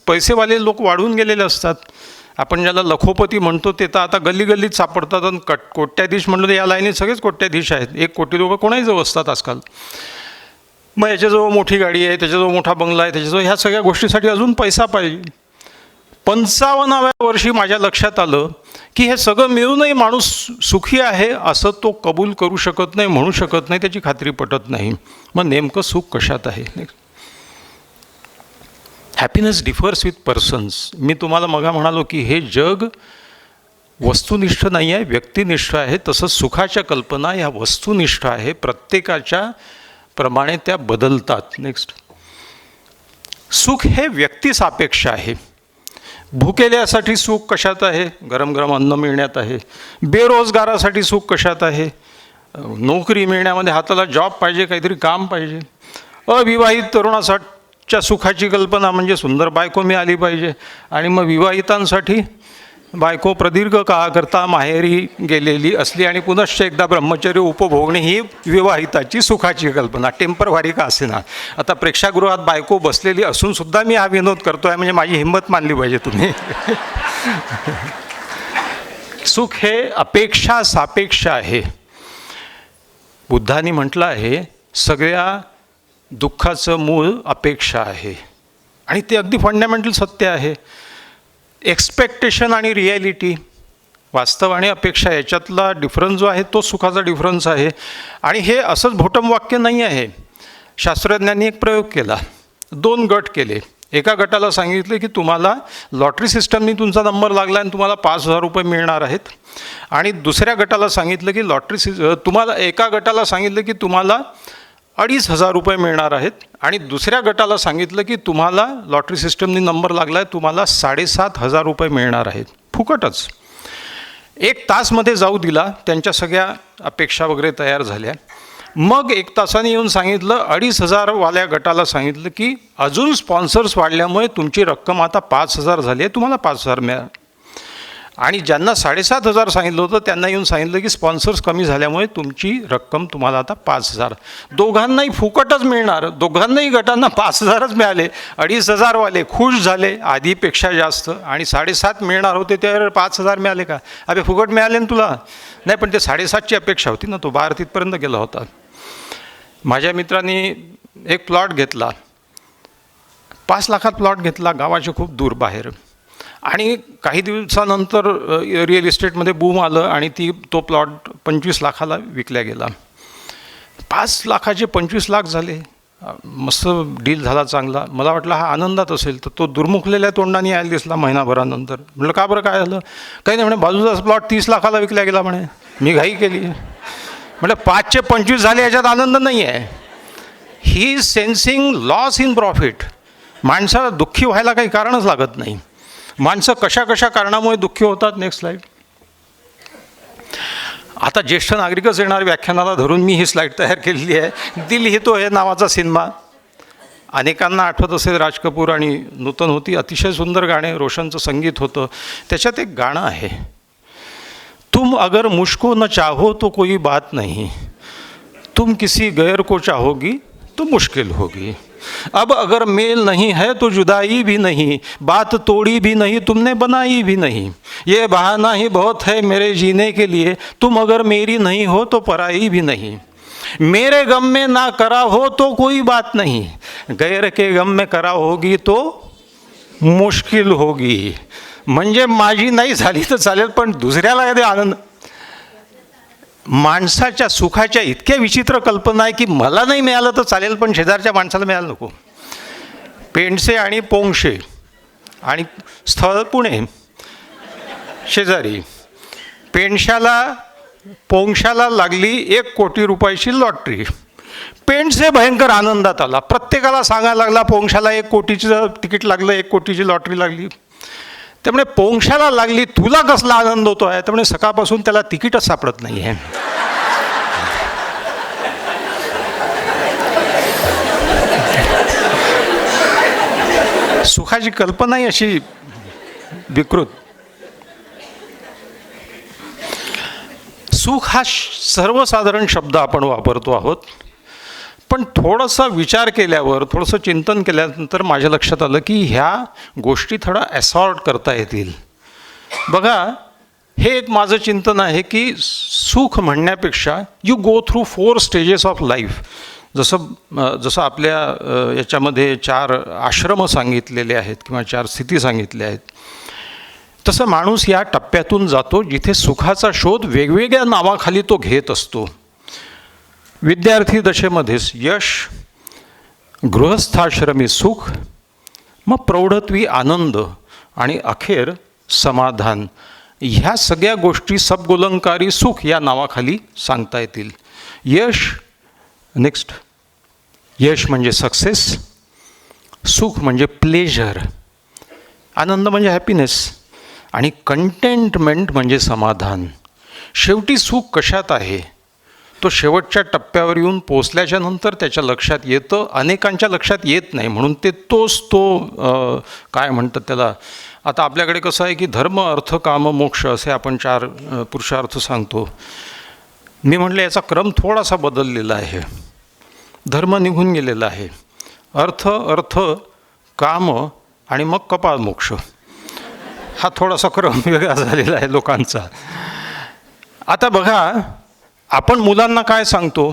पैसेवाले लोक वाढून गेलेले असतात. आपण ज्याला लखोपती म्हणतो ते तर आता गल्ली गल्लीत सापडतात. आणि कोट्याधीश म्हणलं तर या लाईनीत सगळेच कोट्याधीश आहेत. 1 कोटी रुपये कोणाही जवळ असतात आजकाल. मग याच्याजवळ मोठी गाडी आहे, त्याच्याजवळ मोठा बंगला आहे, त्याच्याजवळ ह्या सगळ्या गोष्टीसाठी अजून पैसा पाहिजे. 55व्या वर्षी माझ्या लक्षात आलं की हे सगळं मिळूनही माणूस सुखी आहे असं तो कबूल करू शकत नाही, म्हणू शकत नाही, त्याची खात्री पटत नाही. मग नेमकं सुख कशात आहे? Happiness differs with persons. मी तुम्हाला मगा म्हणालो की हे जग वस्तुनिष्ठ नाही आहे, व्यक्तिनिष्ठ आहे. तसंच सुखाच्या कल्पना ह्या वस्तुनिष्ठ आहे, प्रत्येकाच्या प्रमाणे त्या बदलतात. नेक्स्ट, सुख हे व्यक्तिसापेक्ष आहे. भुकेल्यासाठी सुख कशात आहे? गरम गरम अन्न मिळण्यात आहे. बेरोजगारासाठी सुख कशात आहे? नोकरी मिळण्यामध्ये, हाताला जॉब पाहिजे, काहीतरी काम पाहिजे. अविवाहित तरुणासाठीच्या सुखाची कल्पना म्हणजे सुंदर बायको मिळाली पाहिजे. आणि मग विवाहितांसाठी बायको प्रदीर्घ काळाकरता माहेरी गेलेली असली आणि पुनश्च एकदा ब्रह्मचर्य उपभोगणे ही विवाहिताची सुखाची कल्पना, टेम्परवारी का असेना. आता प्रेक्षागृहात बायको बसलेली असून सुद्धा मी हा विनोद करतो आहे म्हणजे माझी हिंमत मानली पाहिजे तुम्ही. सुख हे अपेक्षा सापेक्ष आहे. बुद्धांनी म्हटलं आहे सगळ्या दुःखाचं मूळ अपेक्षा आहे आणि ते अगदी फंडामेंटल सत्य आहे. एक्सपेक्टेशन आणि रिॲलिटी, वास्तव आणि अपेक्षा याच्यातला डिफरन्स जो आहे तो सुखाचा डिफरन्स आहे. आणि हे असंच भोटम वाक्य नाही आहे. शास्त्रज्ञांनी एक प्रयोग केला, 2 गट केले. एका गटाला सांगितलं की तुम्हाला लॉटरी सिस्टमनी तुमचा नंबर लागला आणि तुम्हाला 5,000 रुपये मिळणार आहेत. आणि दुसऱ्या गटाला सांगितलं की तुम्हाला एका गटाला सांगितलं की तुम्हाला 2,500 रुपये मिळणार आहेत आणि दुसऱ्या गटाला सांगितलं की तुम्हाला लॉटरी सिस्टमनी नंबर लागला आहे, तुम्हाला 7,500 रुपये मिळणार आहेत, फुकटच. 1 तासमध्ये जाऊ दिला, त्यांच्या सगळ्या अपेक्षा वगैरे तयार झाल्या. मग 1 तासाने येऊन सांगितलं, 2,500वाल्या गटाला सांगितलं की अजून स्पॉन्सर्स वाढल्यामुळे तुमची रक्कम आता 5,000 झाली आहे, तुम्हाला 5,000 मिळाल. आणि ज्यांना 7,500 सांगितलं होतं त्यांना येऊन सांगितलं की स्पॉन्सर्स कमी झाल्यामुळे तुमची रक्कम तुम्हाला आता 5,000. दोघांनाही फुकटच मिळणार, दोघांनाही गटांना 5,000च मिळाले. 2,500वाले खुश झाले आधीपेक्षा जास्त आणि 7,500 मिळणार होते त्यावर 5,000 मिळाले का? अबे फुकट मिळाले ना तुला? नाही, पण ते 7,500ची अपेक्षा होती ना, तो 12 तिथपर्यंत गेला होता. माझ्या मित्रांनी एक प्लॉट घेतला, 5 लाखात प्लॉट घेतला, गावाच्या खूप दूर बाहेर. आणि काही दिवसानंतर रिअल इस्टेटमध्ये बूम आलं आणि तो प्लॉट 25 लाखाला विकल्या गेला. 5 लाखाचे 25 लाख झाले. मस्त डील झाला चांगला. मला वाटलं हा आनंदात असेल, तर तो दुर्मुखलेल्या तोंडाने यायला दिसला महिनाभरानंतर. म्हटलं का बरं, काय झालं? काही नाही म्हणे, बाजूचा प्लॉट 30 लाखाला विकल्या गेला म्हणे. मी घाई केली. म्हटलं 5चे 25 झाले, याच्यात आनंद नाही आहे. He is sensing loss in profit. माणसाला दुःखी व्हायला काही कारणच लागत नाही. माणसं कशा कशा कारणामुळे दुःखी होतात. Next slide. आता ज्येष्ठ नागरिकच येणार व्याख्यानाला धरून मी ही स्लाईड तयार केलेली आहे. दिल ही तो हे नावाचा सिनेमा अनेकांना आठवत असेल. राज कपूर आणि नूतन होती. अतिशय सुंदर गाणे, रोशनचं संगीत होतं. त्याच्यात एक गाणं आहे, तुम अगर मुझको न चाहो तो कोई बात नहीं, तुम किसी गैर को चाहोगी तो मुश्किल होगी. अब अगर मेल नहीं है तो जुदाई भी नहीं, बात तोड़ी भी नहीं, तुमने बनाई भी नहीं. ये बहाना ही बहुत है मेरे जीने के लिए, तुम अगर मेरी नहीं हो तो पराई भी नहीं. मेरे गम में ना करा हो तो कोई बात नहीं, गैर के गम में करा होगी तो मुश्किल होगी. म्हणजे माझी नाही झाली तर चालेल, पण दुसऱ्याला कधी आनंद. माणसाच्या सुखाच्या इतक्या विचित्र कल्पना आहे की मला नाही मिळालं तर चालेल, पण शेजारच्या माणसाला मिळालं नको. पेंडसे आणि पोंगशे आणि स्थळ पुणे शेजारी. पोंगशाला लागली 1 कोटी रुपयाची लॉटरी. पेंडसे भयंकर आनंदात आला. प्रत्येकाला सांगायला लागला पोंगशाला 1 कोटीचं तिकीट लागलं, 1 कोटीची लॉटरी लागली. त्यामुळे पोंगशाला लागली, तुला कसला आनंद होतो आहे? त्यामुळे सकाळपासून त्याला तिकीटच सापडत नाही आहे. सुखाची कल्पनाही अशी विकृत. सुख हा सर्वसाधारण शब्द आपण वापरतो आहोत, पण थोडंसं विचार केल्यावर, थोडंसं चिंतन केल्यानंतर माझ्या लक्षात आलं की ह्या गोष्टी थोडा असॉर्ट करता येतील. बघा, हे एक माझं चिंतन आहे की सुख म्हणण्यापेक्षा you go through 4 stages of life. जसं आपल्या याच्यामध्ये 4 आश्रम सांगितलेले आहेत किंवा 4 स्थिती सांगितल्या आहेत, तसं माणूस या टप्प्यातून जातो जिथे सुखाचा शोध वेगवेगळ्या नावाखाली तो घेत असतो. विद्यार्थी दशेमध्येच यश, गृहस्थाश्रमी सुख, मग प्रौढत्वी आनंद आणि अखेर समाधान. ह्या सगळ्या गोष्टी सबगोलंकारी सुख या नावाखाली सांगता येतील. यश, नेक्स्ट, यश म्हणजे सक्सेस, सुख म्हणजे प्लेजर, आनंद म्हणजे हॅपीनेस आणि कंटेंटमेंट म्हणजे समाधान. शेवटी सुख कशात आहे तो शेवटच्या टप्प्यावर येऊन पोचल्याच्या नंतर त्याच्या लक्षात येतं, अनेकांच्या लक्षात येत नाही. म्हणून काय म्हणतात त्याला, आता आपल्याकडे कसं आहे की धर्म, अर्थ, काम, मोक्ष असे आपण 4 पुरुषार्थ सांगतो. मी म्हटलं याचा क्रम थोडासा बदललेला आहे. धर्म निघून गेलेला आहे, अर्थ, काम आणि मग कपाळ मोक्ष हा थोडासा क्रम वेगळा झालेला आहे लोकांचा. आता बघा, आपण मुलांना काय सांगतो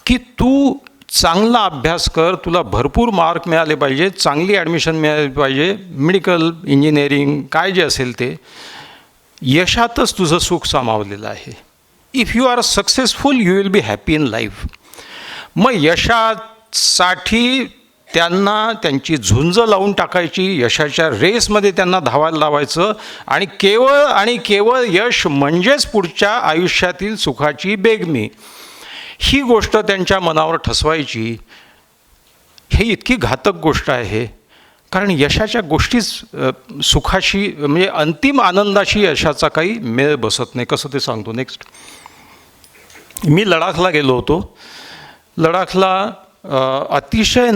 की तू चांगला अभ्यास कर, तुला भरपूर मार्क मिळाले पाहिजे, चांगली ॲडमिशन मिळाली पाहिजे, मेडिकल, इंजिनिअरिंग काय जे असेल ते. यशातच तुझं सुख सामावलेलं आहे. If you are successful you will be happy in life. मग यशासाठी त्यांना त्यांची झुंज लावून टाकायची, यशाच्या रेसमध्ये त्यांना धावायला लावायचं आणि केवळ यश म्हणजेच पुढच्या आयुष्यातील सुखाची बेगमी, ही गोष्ट त्यांच्या मनावर ठसवायची. ही इतकी घातक गोष्ट आहे, कारण यशाच्या गोष्टीच सुखाशी म्हणजे अंतिम आनंदाशी यशाचा काही मेळ बसत नाही. कसं ते सांगतो. नेक्स्ट, मी लडाखला गेलो होतो. लडाखला अतिशय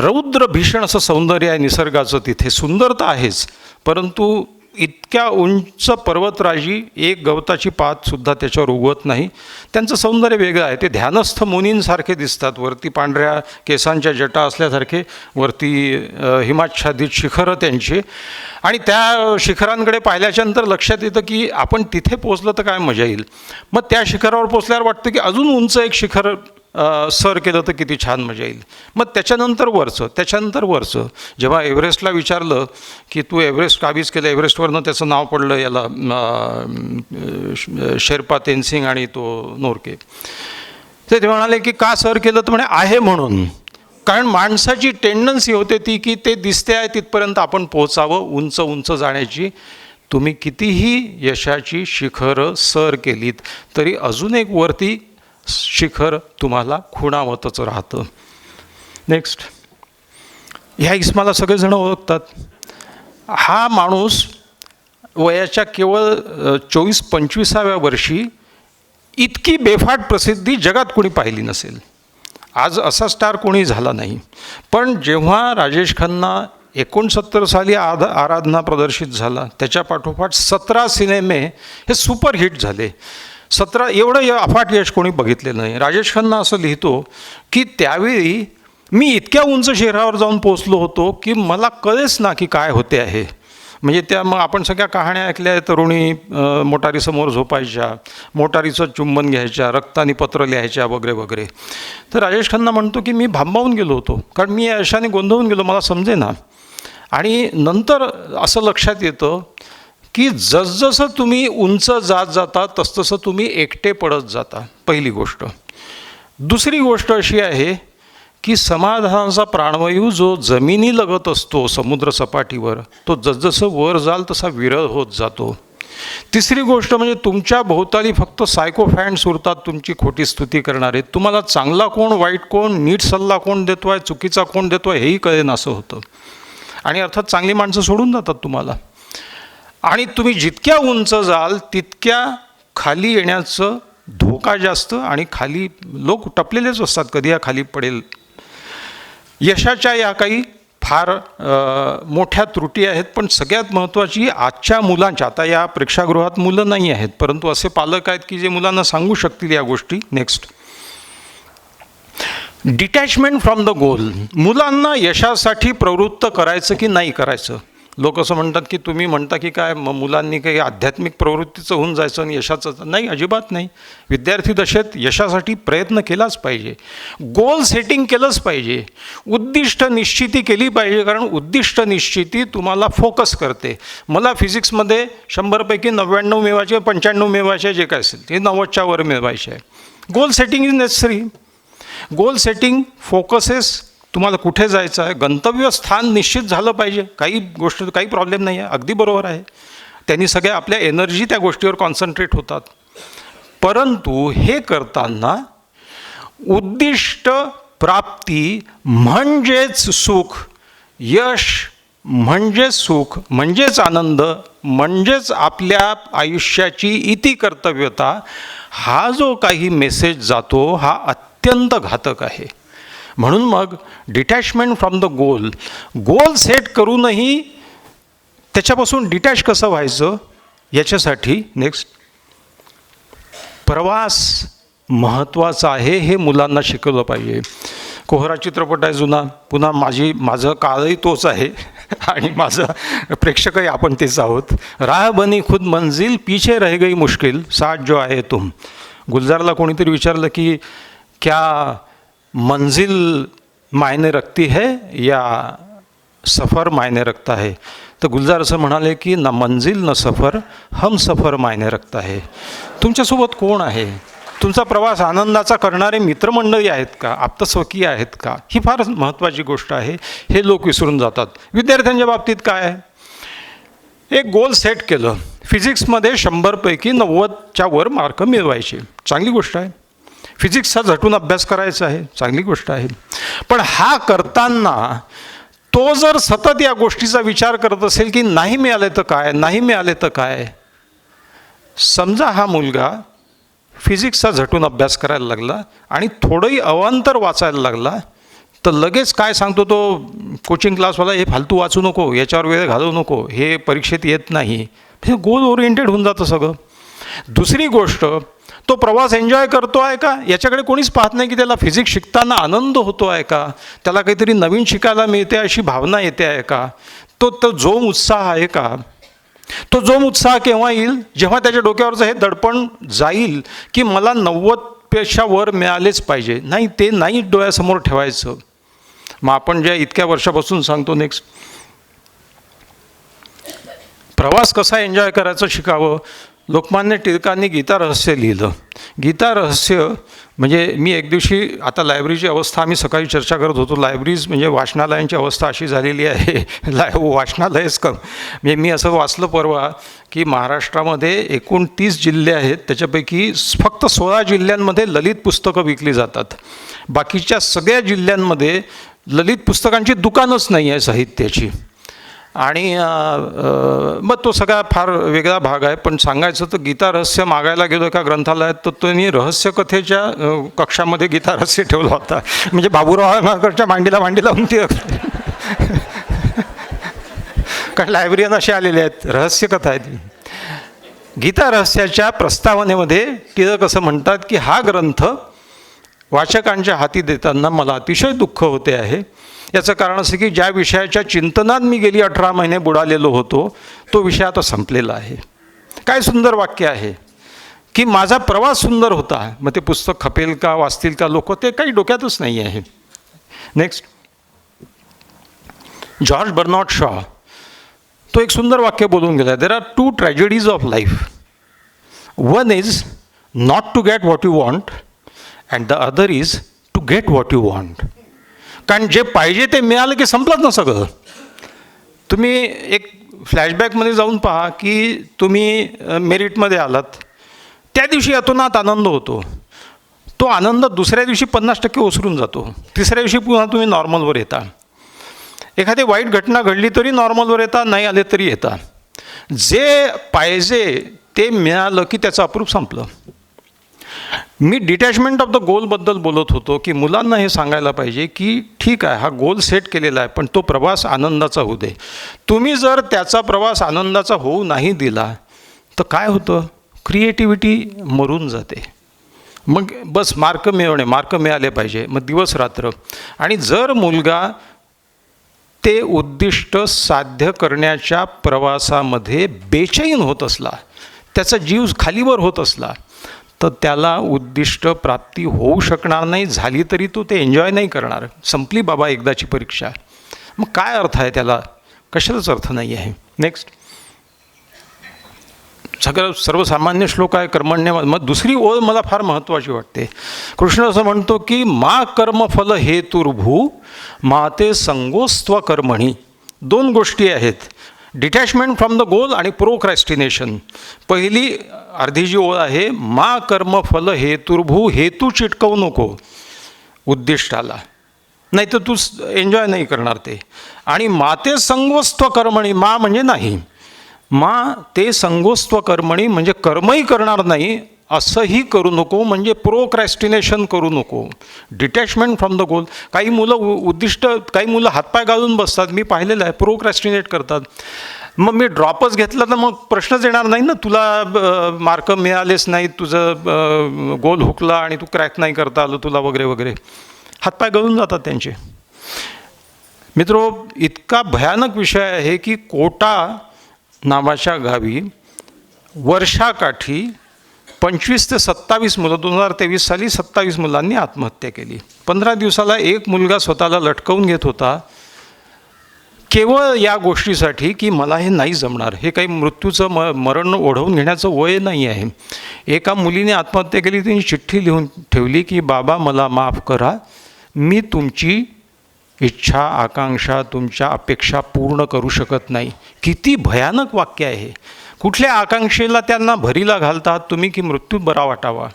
रौद्र भीषण असं सौंदर्य आहे निसर्गाचं. तिथे सुंदरता आहेच, परंतु इतक्या उंच पर्वतराजी, एक गवताची पातसुद्धा त्याच्यावर उगवत नाही. त्यांचं सौंदर्य वेगळं आहे. ते ध्यानस्थ मुनींसारखे दिसतात. वरती पांढऱ्या केसांच्या जटा असल्यासारखे, वरती हिमाच्छादित शिखरं त्यांची. आणि त्या शिखरांकडे पाहिल्याच्यानंतर लक्षात येतं की आपण तिथे पोचलं तर काय मजा येईल. मग त्या शिखरावर पोचल्यावर वाटतं की अजून उंच एक शिखर सर केलं तर किती छान मजा येईल. मग त्याच्यानंतर वरचं. जेव्हा एव्हरेस्टला विचारलं की तू एव्हरेस्ट काबीज केलं, एव्हरेस्टवरनं त्याचं नाव पडलं याला शेर्पा तेनसिंग आणि तो नोरके, ते म्हणाले की का सर केलं, तर म्हणे आहे म्हणून. कारण माणसाची टेंडन्सी होते ती की ते दिसते आहे तिथपर्यंत आपण पोचावं, उंच जाण्याची. तुम्ही कितीही यशाची शिखरं सर केलीत तरी अजून एक वरती शिखर तुम्हाला खुणावतच राहतं. नेक्स्ट, ह्या इस्माला सगळेजण ओळखतात. हा माणूस वयाच्या केवळ 24-25व्या वर्षी इतकी बेफाट प्रसिद्धी जगात कोणी पाहिली नसेल. आज असा स्टार कोणी झाला नाही. पण जेव्हा राजेश खन्ना 69 साली आराधना प्रदर्शित झाला, त्याच्या पाठोपाठ 17 सिनेमे हे सुपरहिट झाले. 17 एवढं अफाट यश कोणी बघितलेलं नाही. राजेश खन्ना असं लिहितो की त्यावेळी मी इतक्या उंच शिखरावर जाऊन पोचलो होतो की मला कळेच ना की काय होते आहे. म्हणजे मग आपण सगळ्या कहाण्या ऐकल्या, तरुणी मोटारीसमोर झोपायच्या, मोटारीचं चुंबन घ्यायच्या, रक्तानी पत्र लिहायच्या वगैरे. तर राजेश खन्ना म्हणतो की मी भांबावून गेलो होतो, कारण मी या यशाने गोंधळून गेलो, मला समजेना. आणि नंतर असं लक्षात येतं की जसजसं तुम्ही उंच जाता तसतसं तुम्ही एकटे पडत जाता, पहिली गोष्ट. दुसरी गोष्ट अशी आहे की समाधानाचा प्राणवायू जो जमिनी लगत असतो समुद्र सपाटीवर, तो जसजसं वर जाल तसा विरळ होत जातो. तिसरी गोष्ट म्हणजे तुमच्या भोवताली फक्त सायको फॅन्स उरतात तुमची खोटी स्तुती करणारे. तुम्हाला चांगला कोण, वाईट कोण, नीट सल्ला कोण देतो आहे, चुकीचा कोण देतो आहे हेही कळेन असं होतं. आणि अर्थात चांगली माणसं सोडून जातात तुम्हाला. आणि तुम्ही जितक्या उंच जाल तितक्या खाली येण्याचं धोका जास्त, आणि खाली लोक टपलेलेच असतात, कधी या खाली पडेल. यशाच्या या काही फार मोठ्या त्रुटी आहेत, पण सगळ्यात महत्त्वाची आजच्या मुलांच्या, आता या प्रेक्षागृहात मुलं नाही आहेत, परंतु असे पालक आहेत की जे मुलांना सांगू शकतील या गोष्टी. Next, detachment from the goal. मुलांना यशासाठी प्रवृत्त करायचं की नाही करायचं, लोक असं म्हणतात की तुम्ही म्हणता की काय मुलांनी काही आध्यात्मिक प्रवृत्तीचं होऊन जायचं आणि यशाचं नाही, अजिबात नाही. विद्यार्थी दशेत यशासाठी प्रयत्न केलाच पाहिजे, गोल सेटिंग केलंच पाहिजे, उद्दिष्ट निश्चिती केली पाहिजे, कारण उद्दिष्ट निश्चिती तुम्हाला फोकस करते. मला फिजिक्समध्ये 100पैकी 99 मिळवायचे, 95 मिळवायचे, जे काय असेल ते 90च्या वर मिळवायचे आहे. Goal setting is necessary. Goal setting focuses तुम्हाला कुठे जायचं आहे, गंतव्यस्थान निश्चित झालं पाहिजे. काही प्रॉब्लेम नाही आहे, अगदी बरोबर आहे. त्यांनी सगळ्या आपल्या एनर्जी त्या गोष्टीवर कॉन्सन्ट्रेट होतात. परंतु हे करताना उद्दिष्ट प्राप्ती म्हणजेच सुख, यश म्हणजेच सुख, म्हणजेच आनंद, म्हणजेच आपल्या आयुष्याची इति कर्तव्यता, हा जो काही मेसेज जातो हा अत्यंत घातक आहे. म्हणून मग detachment from the goal set करूनही त्याच्यापासून डिटॅच कसं व्हायचं याच्यासाठी नेक्स्ट प्रवास महत्त्वाचा आहे, हे मुलांना शिकवलं पाहिजे. कोहरा चित्रपट आहे जुना, पुन्हा माझं काळही तोच आहे आणि माझं प्रेक्षकही आपण तेच आहोत. राह बनी खुद मंजिल पीछे रह गई मुश्किल साथ जो आहे तुम. गुलजारला कोणीतरी विचारलं की क्या मंजिल मायने रखती है या सफ़र मायने रखता है, तर गुलजार असं म्हणाले की ना मंजिल न सफ़र, हम सफ़र मायने रखता है. तुमच्यासोबत कोण आहे, तुमचा प्रवास आनंदाचा करणारे मित्रमंडळी आहेत का, आप्तस्वकीय आहेत का, ही फार महत्त्वाची गोष्ट आहे. हे लोक विसरून जातात. विद्यार्थ्यांच्या बाबतीत काय आहे, एक गोल सेट केलं, फिजिक्समध्ये 100पैकी 90च्या वर मार्क मिळवायचे, चांगली गोष्ट आहे. फिजिक्सचा झटून अभ्यास करायचा आहे, चांगली गोष्ट आहे. पण हा करताना तो जर सतत या गोष्टीचा विचार करत असेल की नाही मिळाले तर काय, नाही मिळाले तर काय. समजा हा मुलगा फिजिक्सचा झटून अभ्यास करायला लागला आणि थोडंही अवांतर वाचायला लागला, तर लगेच काय सांगतो तो कोचिंग क्लासवाला, हे फालतू वाचू नको, याच्यावर वेळ घालवू नको, हे परीक्षेत येत नाही. हे गोल ओरिएंटेड होऊन जातं सगळं. दुसरी गोष्ट, तो प्रवास एन्जॉय करतो आहे का, याच्याकडे कोणीच पाहत नाही की त्याला फिजिक्स शिकताना आनंद होतो आहे का, त्याला काहीतरी नवीन शिकायला मिळते अशी भावना येते आहे का, तो जोम उत्साह आहे का. तो जोम उत्साह केव्हा येईल, जेव्हा त्याच्या डोक्यावरचं हे दडपण जाईल की मला 90पेक्षा वर मिळालेच पाहिजे. नाही, ते नाही डोळ्यासमोर ठेवायचं. मग आपण ज्या इतक्या वर्षापासून सांगतो नेक्स्ट, प्रवास कसा एन्जॉय करायचं शिकावं. लोकमान्य टिळकांनी गीता रहस्य लिहिलं. गीता रहस्य म्हणजे मी एक दिवशी, आता लायब्ररीची अवस्था आम्ही सकाळी चर्चा करत होतो, लायब्ररीज म्हणजे वाचनालयांची अवस्था अशी झालेली आहे, वाचनालयच कम. म्हणजे मी असं वाचलं परवा की महाराष्ट्रामध्ये एकूण 30 जिल्हे आहेत, त्याच्यापैकी फक्त 16 जिल्ह्यांमध्ये ललित पुस्तकं विकली जातात. बाकीच्या सगळ्या जिल्ह्यांमध्ये ललित पुस्तकांची दुकानच नाही आहे साहित्याची. आणि मग तो सगळा फार वेगळा भाग आहे. पण सांगायचं तर गीता रहस्य मागायला गेलो एका ग्रंथालयात, तर त्यांनी रहस्यकथेच्या कक्षामध्ये गीता रहस्य ठेवला होता. म्हणजे बाबूराव आंबेडकरच्या मांडीला लावून ती कारण लायब्ररीयन असे आलेले आहेत, रहस्यकथा आहे ती. गीता रहस्याच्या प्रस्तावनेमध्ये टिळक असं म्हणतात की हा ग्रंथ वाचकांच्या हाती देताना मला अतिशय दुःख होते आहे. याचं कारण असं की ज्या विषयाच्या चिंतनात मी गेली 18 महिने बुडालेलो होतो, तो विषय आता संपलेला आहे. काय सुंदर वाक्य आहे की माझा प्रवास सुंदर होता. मग ते पुस्तक खपेल का, वाचतील का लोक, ते काही डोक्यातच नाही आहे. नेक्स्ट, जॉर्ज बर्नार्ड शॉ, तो एक सुंदर वाक्य बोलून गेला. There are 2 tragedies of life. One is not to get what you want and the other is to get what you want. कारण जे पाहिजे ते मिळालं की संपलंच ना सगळं. तुम्ही एक फ्लॅशबॅकमध्ये जाऊन पहा की तुम्ही मेरिटमध्ये आलात, त्या दिवशी अतोनात आनंद होतो. तो आनंद दुसऱ्या दिवशी 50% ओसरून जातो. तिसऱ्या दिवशी पुन्हा तुम्ही नॉर्मलवर येता. एखादी वाईट घटना घडली तरी नॉर्मलवर येता, नाही आले तरी येता. जे पाहिजे ते मिळालं की त्याचं अप्रूप संपलं. मी डिटॅचमेंट ऑफ द गोलबद्दल बोलत होतो की मुलांना हे सांगायला पाहिजे की ठीक आहे, हा गोल सेट केलेला आहे, पण तो प्रवास आनंदाचा होऊ दे. तुम्ही जर त्याचा प्रवास आनंदाचा होऊ नाही दिला तर काय होतं, क्रिएटिव्हिटी मरून जाते. मग बस मार्क मिळवणे, मार्क मिळाले पाहिजे, मग दिवस रात्र. आणि जर मुलगा ते उद्दिष्ट साध्य करण्याच्या प्रवासामध्ये बेचैन होत असला, त्याचा जीव खालीवर होत असला, तर त्याला उद्दिष्ट प्राप्ती होऊ शकणार नाही. झाली तरी तो ते एन्जॉय नाही करणार. संपली बाबा एकदाची परीक्षा. मग काय अर्थ आहे त्याला? कशालाच अर्थ नाही आहे. नेक्स्ट, सगळं सर्वसामान्य श्लोक आहे कर्मण्य. मग दुसरी ओळ मला फार महत्त्वाची वाटते. कृष्ण असं म्हणतो की मा कर्मफल हेतुर्भू माते संगोस्त्व कर्मणी. दोन गोष्टी आहेत, डिटॅचमेंट फ्रॉम द गोल आणि प्रोक्रॅस्टिनेशन. पहिली अर्धी जी ओळ आहे, मा कर्मफल हेतुर्भू, हेतू चिटकवू नको उद्दिष्टाला, नाही तर तू एन्जॉय नाही करणार ते. आणि माते संगोस्त्व कर्मणी, मा म्हणजे नाही, मा ते संगोस्त्व कर्मणी म्हणजे कर्मही करणार नाही असंही करू नको, म्हणजे प्रोक्रॅस्टिनेशन करू नको. Detachment from the goal. काही मुलं उद्दिष्ट, काही मुलं हातपाय घालून बसतात, मी पाहिलेलं आहे, प्रोक्रॅस्टिनेट करतात. मग मी ड्रॉपच घेतला तर मग प्रश्नच येणार नाही ना, तुला मार्क मिळालेच नाही, तुझं गोल हुकला आणि तू क्रॅक नाही करता आलं तुला वगैरे वगैरे. हातपाय गळून जातात त्यांचे. मित्रो, इतका भयानक विषय आहे की कोटा नावाच्या गावी वर्षाकाठी 25 ते 27 मुलं, 2023 साली 27 मुलांनी आत्महत्या केली. 15 दिवसाला एक मुलगा स्वतःला लटकवून घेत होता, केवळ या गोष्टीसाठी की मला हे नाही जमणार. हे काही मृत्यूचं मरण ओढवून घेण्याचं वय नाही आहे. एका मुलीने आत्महत्या केली, तिने चिठ्ठी लिहून ठेवली की बाबा मला माफ करा, मी तुमची इच्छा आकांक्षा तुमच्या अपेक्षा पूर्ण करू शकत नाही. किती भयानक वाक्य आहे. कुठल्या आकांक्षेला त्यांना भरीला घालतात तुम्ही की मृत्यू बरा वाटावा?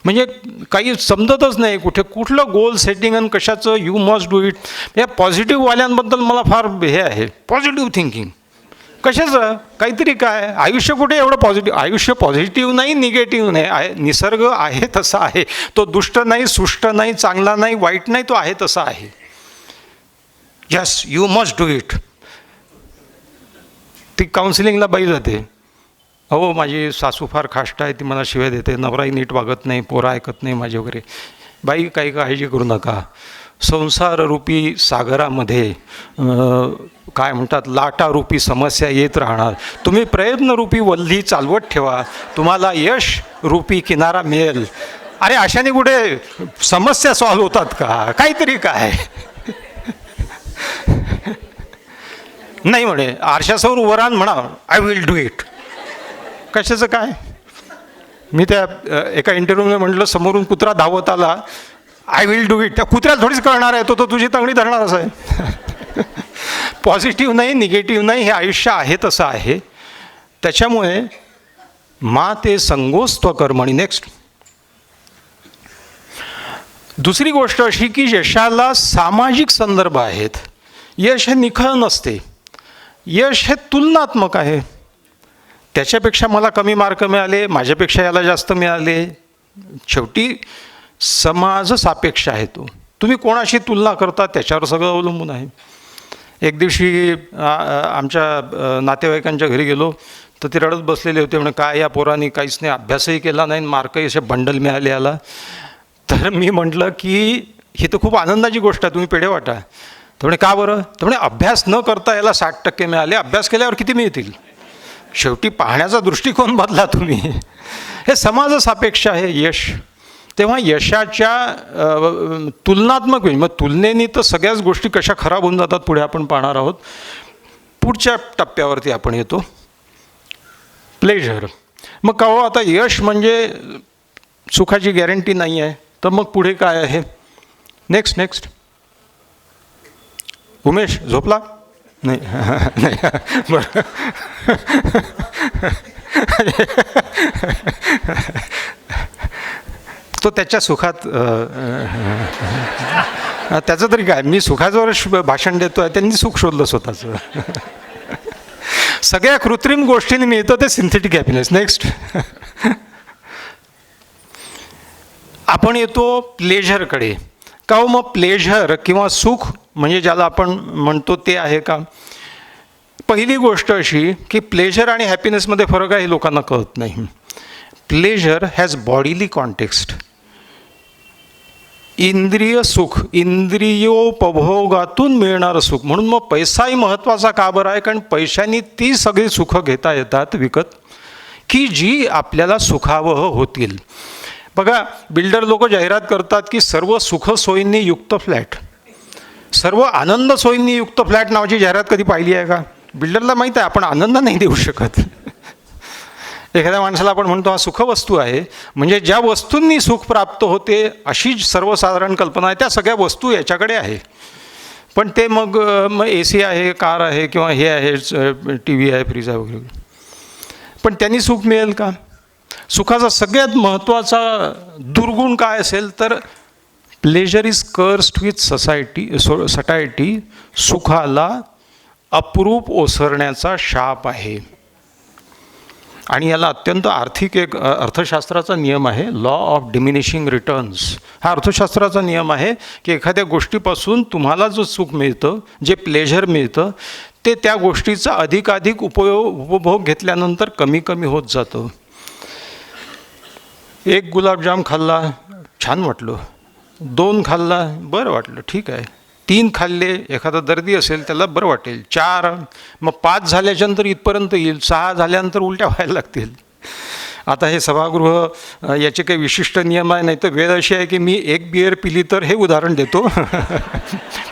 म्हणजे काही समजतच नाही कुठलं गोल सेटिंग आणि कशाचं यू मस्ट डू इट. या पॉझिटिव्हवाल्यांबद्दल मला फार हे आहे, पॉझिटिव्ह थिंकिंग कशाचं काहीतरी. काय आयुष्य कुठे एवढं पॉझिटिव्ह? आयुष्य पॉझिटिव्ह नाही, निगेटिव्ह नाही आहे. निसर्ग आहे तसा आहे, तो दुष्ट नाही, सुष्ट नाही, चांगला नाही, वाईट नाही, तो आहे तसा आहे. Yes, you must do it. ती काउन्सिलिंगला बाई जाते, अहो माझी सासू फार खाष्ट आहे, ती मला शिव्या देते, नवराही नीट वागत नाही, पोरं ऐकत नाही माझे वगैरे. बाई काही काळजी करू नका, संसाररूपी सागरामध्ये काय म्हणतात लाटारूपी समस्या येत राहणार. तुम्ही प्रयत्नरूपी वल्ही चालवत ठेवा, तुम्हाला यश रूपी किनारा मिळेल. अरे अशाने कुठे समस्या सॉल्व्ह होतात का? काहीतरी काय नाही म्हणे, आरशासमोर उभं म्हणा आय विल डू इट. कशाचं काय? मी त्या एका इंटरव्ह्यूमध्ये म्हटलं, समोरून कुत्रा धावत आला, आय विल डू इट. त्या कुत्र्याला थोडीच कळणार आहे, तो तुझी तंगडी धरणार असं आहे. पॉझिटिव्ह नाही, निगेटिव्ह नाही, हे आयुष्य आहे तसं आहे. त्याच्यामुळे मा ते संगोस्त्व कर्मणी. नेक्स्ट, दुसरी गोष्ट अशी की यशाला सामाजिक संदर्भ आहेत. यश हे निखळ नसते, यश हे तुलनात्मक आहे. त्याच्यापेक्षा मला कमी मार्क मिळाले, माझ्यापेक्षा याला जास्त मिळाले. शेवटी समाज सापेक्ष आहे तो. तुम्ही कोणाशी तुलना करता त्याच्यावर सगळं अवलंबून आहे. एक दिवशी आमच्या नातेवाईकांच्या घरी गेलो तर ते रडत बसलेले होते. म्हणजे काय या पोरांनी काहीच नाही, अभ्यासही केला नाही, मार्कही असे बंडल मिळाले याला. तर मी म्हटलं की ही तर खूप आनंदाची गोष्ट आहे, तुम्ही पेढे वाटा. तर म्हणे का बरं? तर म्हणे अभ्यास न करता याला 60% मिळाले, अभ्यास केल्यावर किती मिळतील? शेवटी पाहण्याचा दृष्टिकोन बदला तुम्ही. हे समाजसापेक्ष आहे यश. तेव्हा यशाच्या तुलनात्मक होईल. मग तुलनेने तर सगळ्याच गोष्टी कशा खराब होऊन जातात पुढे आपण पाहणार आहोत. पुढच्या टप्प्यावरती आपण येतो, प्लेजर. मग का हो आता यश म्हणजे सुखाची गॅरंटी नाही आहे, तर मग पुढे काय आहे? नेक्स्ट उमेश झोपला नाही? नाही बरं. तो त्याच्या सुखात, त्याचं तरी काय, मी सुखाचं भाषण देतो आहे, त्यांनी सुख शोधलं स्वतःचं. सगळ्या कृत्रिम गोष्टींनी मिळतं ते सिंथेटिक हॅपीनेस. नेक्स्ट आपण येतो प्लेझरकडे. का हो मग प्लेझर किंवा सुख म्हणजे ज्याला आपण म्हणतो ते आहे का? पहिली गोष्ट अशी की प्लेझर आणि हॅपीनेसमध्ये फरक आहे हे लोकांना कळत नाही. Pleasure has bodily context. इंद्रिय सुख, इंद्रियोपभोगातून मिळणारं सुख. म्हणून मग पैसाही महत्त्वाचा का बरं आहे? कारण पैशांनी ती सगळी सुखं घेता येतात विकत की जी आपल्याला सुखावह होतील. बघा, बिल्डर लोक जाहिरात करतात की सर्व सुखसोयींनी युक्त फ्लॅट, सर्व आनंद सोयींनी युक्त फ्लॅट नावाची जाहिरात कधी पाहिली आहे का? बिल्डरला माहीत आहे आपण आनंद नाही देऊ शकत. एखाद्या माणसाला आपण म्हणतो हा सुखवस्तू आहे, म्हणजे ज्या वस्तूंनी सुख प्राप्त होते अशी सर्वसाधारण कल्पना आहे, त्या सगळ्या वस्तू याच्याकडे आहे. पण ते मग AC आहे, कार आहे, किंवा हे आहे, TV आहे, फ्रीज आहे वगैरे, पण त्यांनी सुख मिळेल का? सुखाचा सगळ्यात महत्त्वाचा दुर्गुण काय असेल तर pleasure is cursed with society. सुखाला अप्रूप ओसरण्याचा शाप आहे. आणि याला अत्यंत आर्थिक एक अर्थशास्त्राचा नियम आहे, लॉ ऑफ डिमिनिशिंग रिटर्न्स. हा अर्थशास्त्राचा नियम आहे की एखाद्या गोष्टीपासून तुम्हाला जो सुख मिळतं, जे प्लेजर मिळतं, ते त्या गोष्टीचा अधिकाधिक उपभोग घेतल्यानंतर कमी कमी होत जातं. एक गुलाबजाम खाल्ला, छान वाटलं. 2 खाल्ला, बरं वाटलं, ठीक आहे. 3 खाल्ले, एखादा दर्दी असेल त्याला बरं वाटेल. 4, मग 5 झाल्याच्यानंतर इथपर्यंत येईल. 6 झाल्यानंतर उलट्या व्हायला लागतील. आता हे सभागृह याचे काही विशिष्ट नियम आहे, नाही तर वेळ अशी आहे की मी 1 बियर पिली तर हे उदाहरण देतो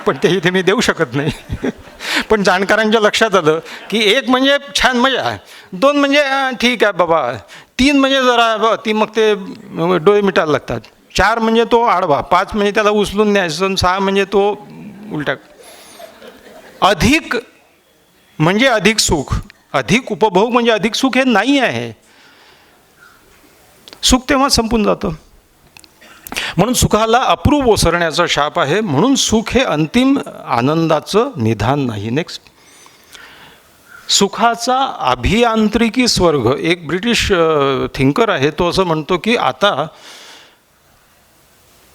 पण ते इथे मी देऊ शकत नाही. पण जाणकारांच्या लक्षात आलं की 1 म्हणजे छान मजा, 2 म्हणजे ठीक आहे बाबा, 3 म्हणजे जरा ती मग ते डोळे मिटायला लागतात, 4 म्हणजे तो आडवा, 5 म्हणजे त्याला उचलून न्यायचं, 6 म्हणजे तो उलटा. अधिक म्हणजे अधिक सुख, अधिक उपभोग म्हणजे अधिक सुख हे नाही आहे. सुख तेव्हा संपून जातं. म्हणून सुखाला अप्रूप ओसरण्याचा शाप आहे. म्हणून सुख हे अंतिम आनंदाचं निधान नाही. नेक्स्ट, सुखाचा अभियांत्रिकी स्वर्ग. एक ब्रिटिश थिंकर आहे, तो असं म्हणतो की आता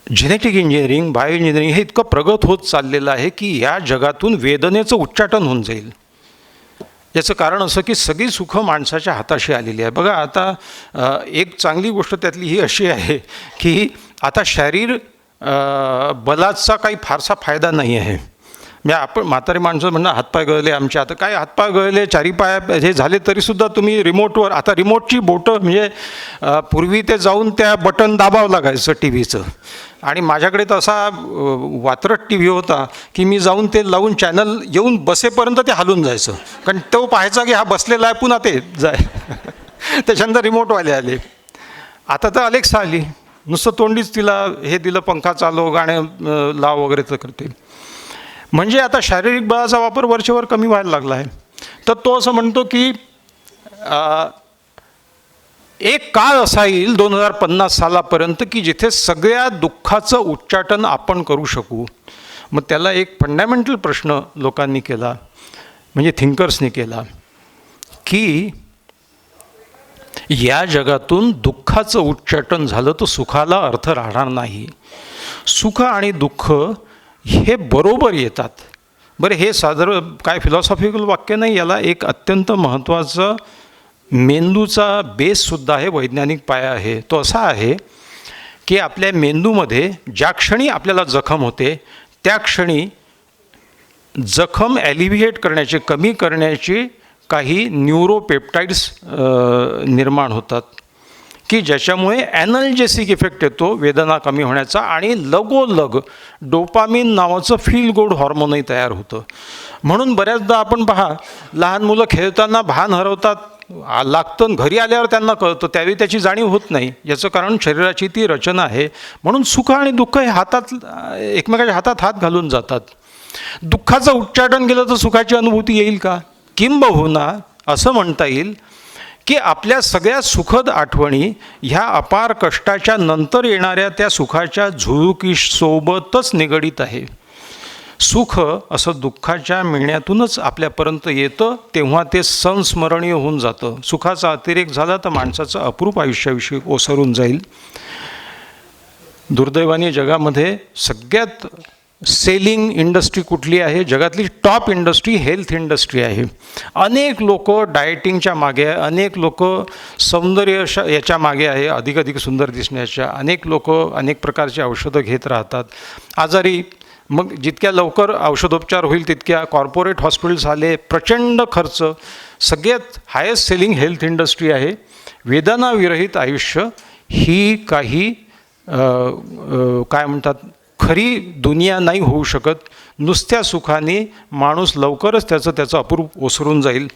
जेनेटिक इंजिनिअरिंग, बायो इंजिनिअरिंग हे इतकं प्रगत होत चाललेलं आहे की या जगातून वेदनेचं उच्चाटन होऊन जाईल. याचं कारण असं की सगळी सुखं माणसाच्या हाताशी आलेली आहे. बघा, आता एक चांगली गोष्ट त्यातली ही अशी आहे की आता शारीर बलाचा काही फारसा फायदा नाही आहे. म्हणजे आपण म्हातारी माणसं म्हणणार हातपाय गळले आमचे, आता काय हातपाय गळले, 4 पाय हे झाले तरीसुद्धा तुम्ही रिमोटवर, आता रिमोटची बोटं, म्हणजे पूर्वी ते जाऊन त्या बटन दाबावं लागायचं TVचं, आणि माझ्याकडे तर असा वात्रट TV होता की मी जाऊन ते लावून चॅनल येऊन बसेपर्यंत ते हलून जायचं, कारण तो पाहायचा की हा बसलेला आहे, पुन्हा ते जाय त्याच्यानंतर रिमोटवाले आले. आता तर अलेक्सा आली, नुसतं तोंडीच तिला हे दिलं, पंखा चालव, गाणे लाव वगैरे तर करते. म्हणजे आता शारीरिक बळाचा वापर वरचेवर कमी व्हायला लागला आहे. तर तो असं म्हणतो की एक काळ असा येईल 2050 सालापर्यंत की जिथे सगळ्या दुःखाचं उच्चाटन आपण करू शकू. मग त्याला एक फंडामेंटल प्रश्न लोकांनी केला, म्हणजे थिंकर्सनी केला, की या जगातून दुःखाचं उच्चाटन झालं तर सुखाला अर्थ राहणार नाही. सुख आणि दुःख हे बरोबर येतात. बरं, हे साधारण काय फिलॉसॉफिकल वाक्य नाही, याला एक अत्यंत महत्त्वाचं मेंदूचा बेससुद्धा आहे, वैज्ञानिक पाया आहे. तो असा आहे की आपल्या मेंदूमध्ये ज्या क्षणी आपल्याला जखम होते त्या क्षणी जखम ॲलिव्हिएट करण्याचे, कमी करण्याचे काही न्यूरोपेप्टाइड्स निर्माण होतात की ज्याच्यामुळे ॲनल्जेसिक इफेक्ट येतो, वेदना कमी होण्याचा, आणि लगोलग डोपामिन नावाचं फील गुड हॉर्मोनही तयार होतं. म्हणून बऱ्याचदा आपण पहा, लहान मुलं खेळताना भान हरवतात, लागतं, घरी आल्यावर त्यांना कळतं, त्यावेळी त्याची जाणीव होत नाही. याचं कारण शरीराची ती रचना आहे. म्हणून सुख आणि दुःख हे हातात, एकमेकाच्या हातात हात घालून जातात. दुःखाचं उच्चाटन केलं तर सुखाची अनुभूती येईल का? किंबहुना असं म्हणता येईल की आपल्या सगळ्या सुखद आठवणी ह्या अपार कष्टाच्या नंतर येणाऱ्या त्या सुखाच्या झुळुकीसोबतच निगडीत आहे. सुख असं दुःखाच्या मिळण्यातूनच आपल्यापर्यंत येतं, तेव्हा ते संस्मरणीय होऊन जातं. सुखाचा अतिरेक झाला तर माणसाचं अप्रूप आयुष्याविषयी ओसरून जाईल. दुर्दैवाने जगामध्ये सगळ्यात सेलिंग इंडस्ट्री कुठली आहे? जगातली टॉप इंडस्ट्री हेल्थ इंडस्ट्री आहे. अनेक लोक डाएटिंगच्या मागे आहे, अनेक लोक सौंदर्य याच्या मागे आहे, अधिक सुंदर दिसण्याच्या. अनेक लोक अनेक प्रकारची औषधं घेत राहतात आजारी. मग जितक्या लवकर औषधोपचार होईल तितक्या कॉर्पोरेट हॉस्पिटल्स आले, प्रचंड खर्च. सगळ्यात हायेस्ट सेलिंग हेल्थ इंडस्ट्री आहे. वेदनाविरहित आयुष्य ही काही काय म्हणतात खरी दुनिया नाही होऊ शकत. नुसत्या सुखाने माणूस लवकरच त्याचं अपूर्व ओसरून जाईल.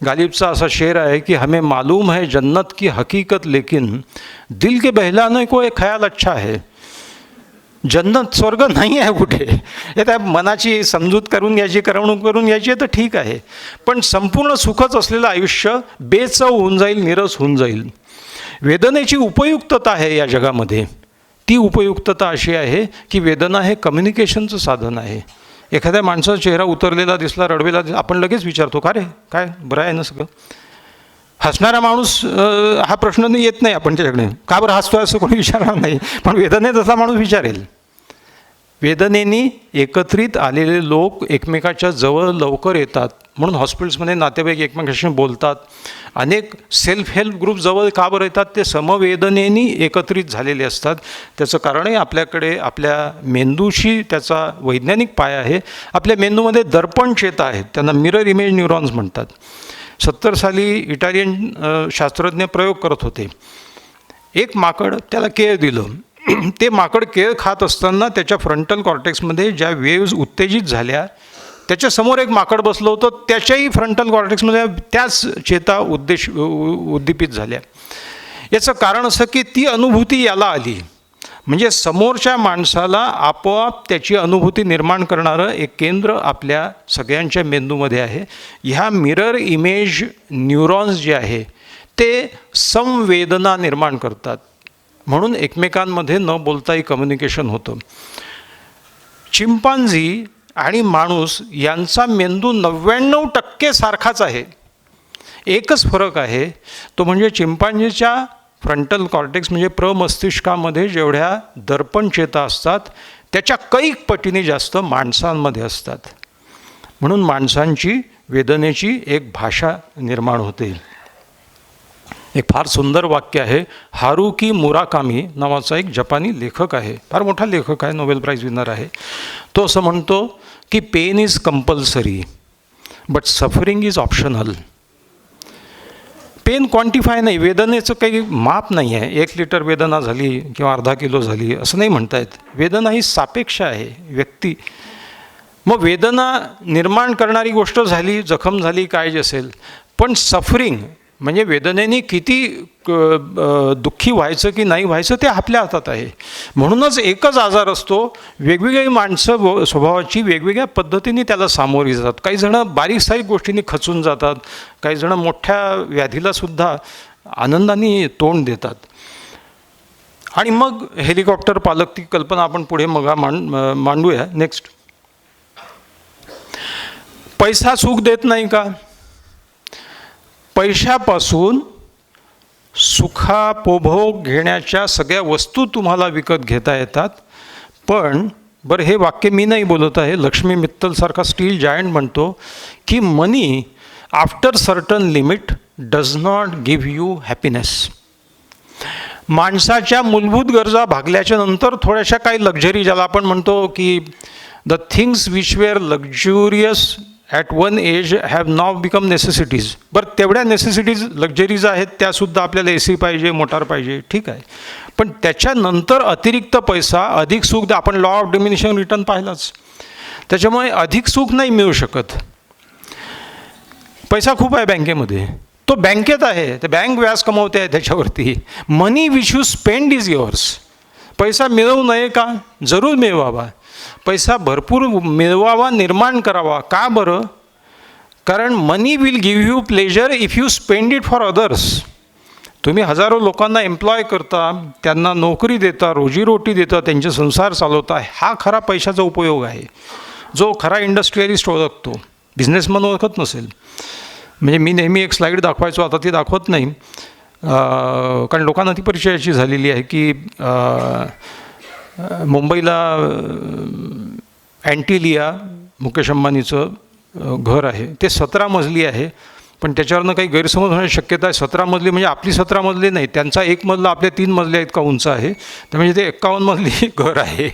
गालिबचा असा शेर आहे की हमें मालूम है जन्नत की हकीकत, लेकिन दिल के बहलाने को एक ख्याल अच्छा है. जन्नत स्वर्ग नाही आहे कुठे, हे त्या मनाची समजूत करून घ्यायची, करवणूक करून घ्यायची तर ठीक आहे. पण संपूर्ण सुखच असलेलं आयुष्य बेचव होऊन जाईल, निरस होऊन जाईल. वेदनेची उपयुक्तता आहे या जगामध्ये. ती उपयुक्तता अशी आहे की वेदना हे कम्युनिकेशनचं साधन आहे. एखाद्या माणसाचा चेहरा उतरलेला दिसला, रडवेला दिसला, आपण लगेच विचारतो का रे काय बरं आहे ना सगळं. हसणारा माणूस हा प्रश्न येत नाही आपण त्याच्याकडे, का बरं हसतोय असं कोणी विचारणार नाही. पण वेदनेत असा माणूस विचारेल. वेदनेनी एकत्रित आलेले लोक एकमेकाच्या जवळ लवकर येतात, म्हणून हॉस्पिटल्समध्ये नातेवाईक एकमेकांशी बोलतात. अनेक सेल्फ हेल्प ग्रुप जवळ का बरं येतात? ते समवेदनेनी एकत्रित झालेले असतात. त्याचं कारणही आपल्याकडे आपल्या मेंदूशी त्याचा वैज्ञानिक पाया आहे. आपल्या मेंदूमध्ये दर्पण चेता आहेत, त्यांना मिरर इमेज न्यूरॉन्स म्हणतात. 70 साली इटालियन शास्त्रज्ञ प्रयोग करत होते. एक माकड, त्याला केळ दिलं. ते माकड केळ खात असताना त्याच्या फ्रंटल कॉर्टेक्समध्ये ज्या वेव्ज उत्तेजित झाल्या, त्याच्यासमोर एक माकड बसलं होतं, त्याच्याही फ्रंटल कॉर्टेक्समध्ये त्याच चेता उद्दीपित झाल्या. याचं कारण असं की ती अनुभूती याला आली. म्हणजे समोरच्या माणसाला आपोआप त्याची अनुभूती निर्माण करणारं एक केंद्र आपल्या सगळ्यांच्या मेंदूमध्ये आहे. ह्या मिरर इमेज न्यूरॉन्स जे आहे ते संवेदना निर्माण करतात, म्हणून एकमेकांमध्ये न बोलताही कम्युनिकेशन होतं. चिंपांझी आणि माणूस यांचा मेंदू 99% सारखाच आहे. एकच फरक आहे, तो म्हणजे चिंपांझीच्या फ्रंटल कॉर्टेक्स म्हणजे प्रमस्तिष्कामध्ये जेवढ्या दर्पण चेता असतात त्याच्या कैक पटीने जास्त माणसांमध्ये असतात. म्हणून माणसांची वेदनेची एक भाषा निर्माण होते. एक फार सुंदर वाक्य आहे. हारुकी मुराकामी नावाचा एक जपानी लेखक आहे, फार मोठा लेखक आहे, नोबेल प्राईज विनर आहे. तो असं म्हणतो की pain is compulsory but suffering is optional. Pain quantify नाही, वेदनेचं काही माप नाही आहे. 1 लिटर वेदना झाली किंवा अर्धा किलो झाली असं नाही म्हणता येत. वेदना ही सापेक्ष आहे, व्यक्ती. मग वेदना निर्माण करणारी गोष्ट झाली, जखम झाली, काय जे असेल. पण सफरिंग म्हणजे वेदनेने किती दुःखी व्हायचं की नाही व्हायचं ते आपल्या हातात आहे. म्हणूनच एकच आजार असतो, वेगवेगळी माणसं स्वभावाची वेगवेगळ्या पद्धतीने त्याला सामोरी जातात. काही जणं बारीक सारीक गोष्टींनी खचून जातात, काही जणं मोठ्या व्याधीलासुद्धा आनंदाने तोंड देतात. आणि मग हेलिकॉप्टर पालक ती कल्पना आपण पुढे मग मांडूया. नेक्स्ट. पैसा सुख देत नाही का? पैशापासून सुखापोभोग घेण्याच्या सगळ्या वस्तू तुम्हाला विकत घेता येतात. पण बरं, हे वाक्य मी नाही बोलत आहे, लक्ष्मी मित्तलसारखा स्टील जायंट म्हणतो की money after certain limit does not give you happiness. माणसाच्या मूलभूत गरजा भागल्याच्या नंतर थोड्याशा काही लक्झरी, ज्याला आपण म्हणतो की the things which were luxurious at one age have now become necessities. बरं, तेवढ्या नेसेसिटीज लक्झरीज आहेत, त्यासुद्धा आपल्याला AC पाहिजे, मोटार पाहिजे, ठीक आहे. पण त्याच्यानंतर अतिरिक्त पैसा, अधिक सुख, आपण लॉ ऑफ डिमिनिशिंग रिटर्न पाहिलाच. त्याच्यामुळे अधिक सुख नाही मिळू शकत. पैसा खूप आहे बँकेमध्ये, तो बँकेत आहे, ते बँक व्याज कमवते आहे त्याच्यावरती. मनी which you spend is yours. पैसा मिळवू नये का? जरूर मिळवावा. पैसा भरपूर मिळवावा, निर्माण करावा. का बरं? कारण money will give you pleasure if you spend it for others. तुम्ही हजारो लोकांना एम्प्लॉय करता, त्यांना नोकरी देता, रोजीरोटी देता, त्यांचे संसार चालवता. हा खरा पैशाचा उपयोग आहे, जो खरा इंडस्ट्रियलिस्ट ओळखतो, बिझनेसमन ओळखत नसेल. म्हणजे मी नेहमी एक स्लाईड दाखवायचो, आता ती दाखवत नाही, कारण लोकांना ती परिचयाची झालेली आहे की मुंबईला अँटिलिया मुकेश अंबानीचं घर आहे. ते 17 मजली आहे, पण त्याच्यावरनं काही गैरसमज होण्याची शक्यता आहे. 17 मजली म्हणजे आपली 17 मजली नाही, त्यांचा एक मजला आपल्या 3 मजल्या इतका उंच आहे. तर म्हणजे ते 51 मजली घर आहे.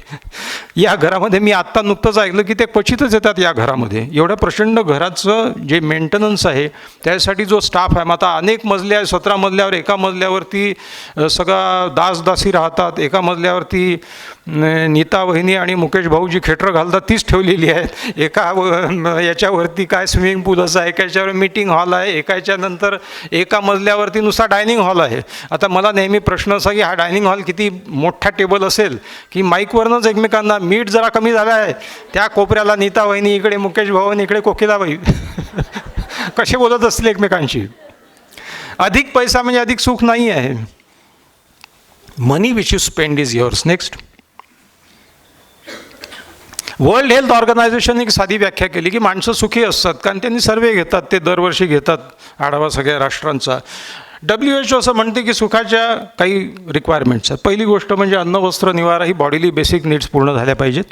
या घरामध्ये मी आत्ता नुकतंच ऐकलं की ते क्वचितच येतात या घरामध्ये. एवढ्या प्रचंड घराचं जे मेंटेनन्स आहे त्यासाठी जो स्टाफ आहे, मग आता अनेक मजले आहे. 17 मजल्यावर एका मजल्यावरती सगळा दासी राहतात, एका मजल्यावरती नीता वहिनी आणि मुकेश भाऊ जी खेटरं घालतात तीच ठेवलेली आहेत. एका याच्यावरती काय स्विमिंग पूल असं आहे, एकाच्यावर मीटिंग हॉल आहे, एकाच्या नंतर एका मजल्यावरती नुसता डायनिंग हॉल आहे. आता मला नेहमी प्रश्न असा की हा डायनिंग हॉल किती मोठा टेबल असेल की माईकवरनंच एकमेकांना मीठ जरा कमी झालं आहे, त्या कोपऱ्याला नीता वहिनी, इकडे मुकेश भाऊ आणि इकडे कोकिलाबाई कसे बोलत असतील एकमेकांशी. अधिक पैसा म्हणजे अधिक सुख नाही आहे. Money which you spend is yours. Next, world health organisation एक साधी व्याख्या केली की माणसं सुखी असतात कारण त्यांनी सर्वे घेतात, ते दरवर्षी घेतात आढावा सगळ्या राष्ट्रांचा. WHO असं म्हणते की सुखाच्या काही रिक्वायरमेंट्स आहेत. पहिली गोष्ट म्हणजे अन्न, वस्त्र, निवारा ही बॉडीली बेसिक नीड्स पूर्ण झाल्या पाहिजेत.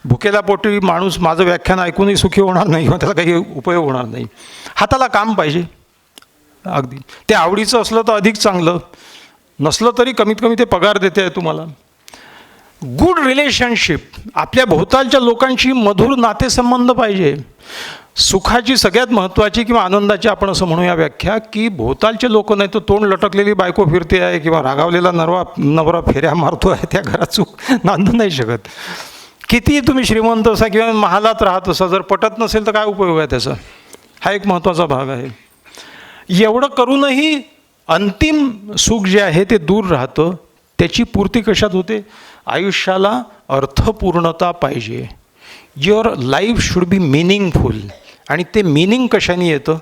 भुकेला पोटी माणूस माझं व्याख्यान ऐकूनही सुखी होणार नाही किंवा त्याला काही उपयोग होणार नाही. हाताला काम पाहिजे, अगदी ते आवडीचं असलं तर अधिक चांगलं, नसलं तरी कमीत कमी ते पगार देते आहे तुम्हाला. गुड रिलेशनशिप, आपल्या भोवतालच्या लोकांशी मधुर नातेसंबंध पाहिजे. सुखाची सगळ्यात महत्त्वाची किंवा आनंदाची आपण असं म्हणूया व्याख्या की भोवतालचे लोक नाही तर तोंड लटकलेली बायको फिरते आहे किंवा रागावलेला नवरा फेऱ्या मारतो आहे, त्या घरात सुख नांदू नाही शकत. कितीही तुम्ही श्रीमंत असा किंवा महालात राहत असा, जर पटत नसेल तर काय उपयोग आहे त्याचा. हा एक महत्त्वाचा भाग आहे. एवढं करूनही अंतिम सुख जे आहे ते दूर राहतं. त्याची पूर्ती कशात होते? आयुष्याला अर्थपूर्णता पाहिजे. Your life should be meaningful. आणि ते मिनिंग कशाने येतं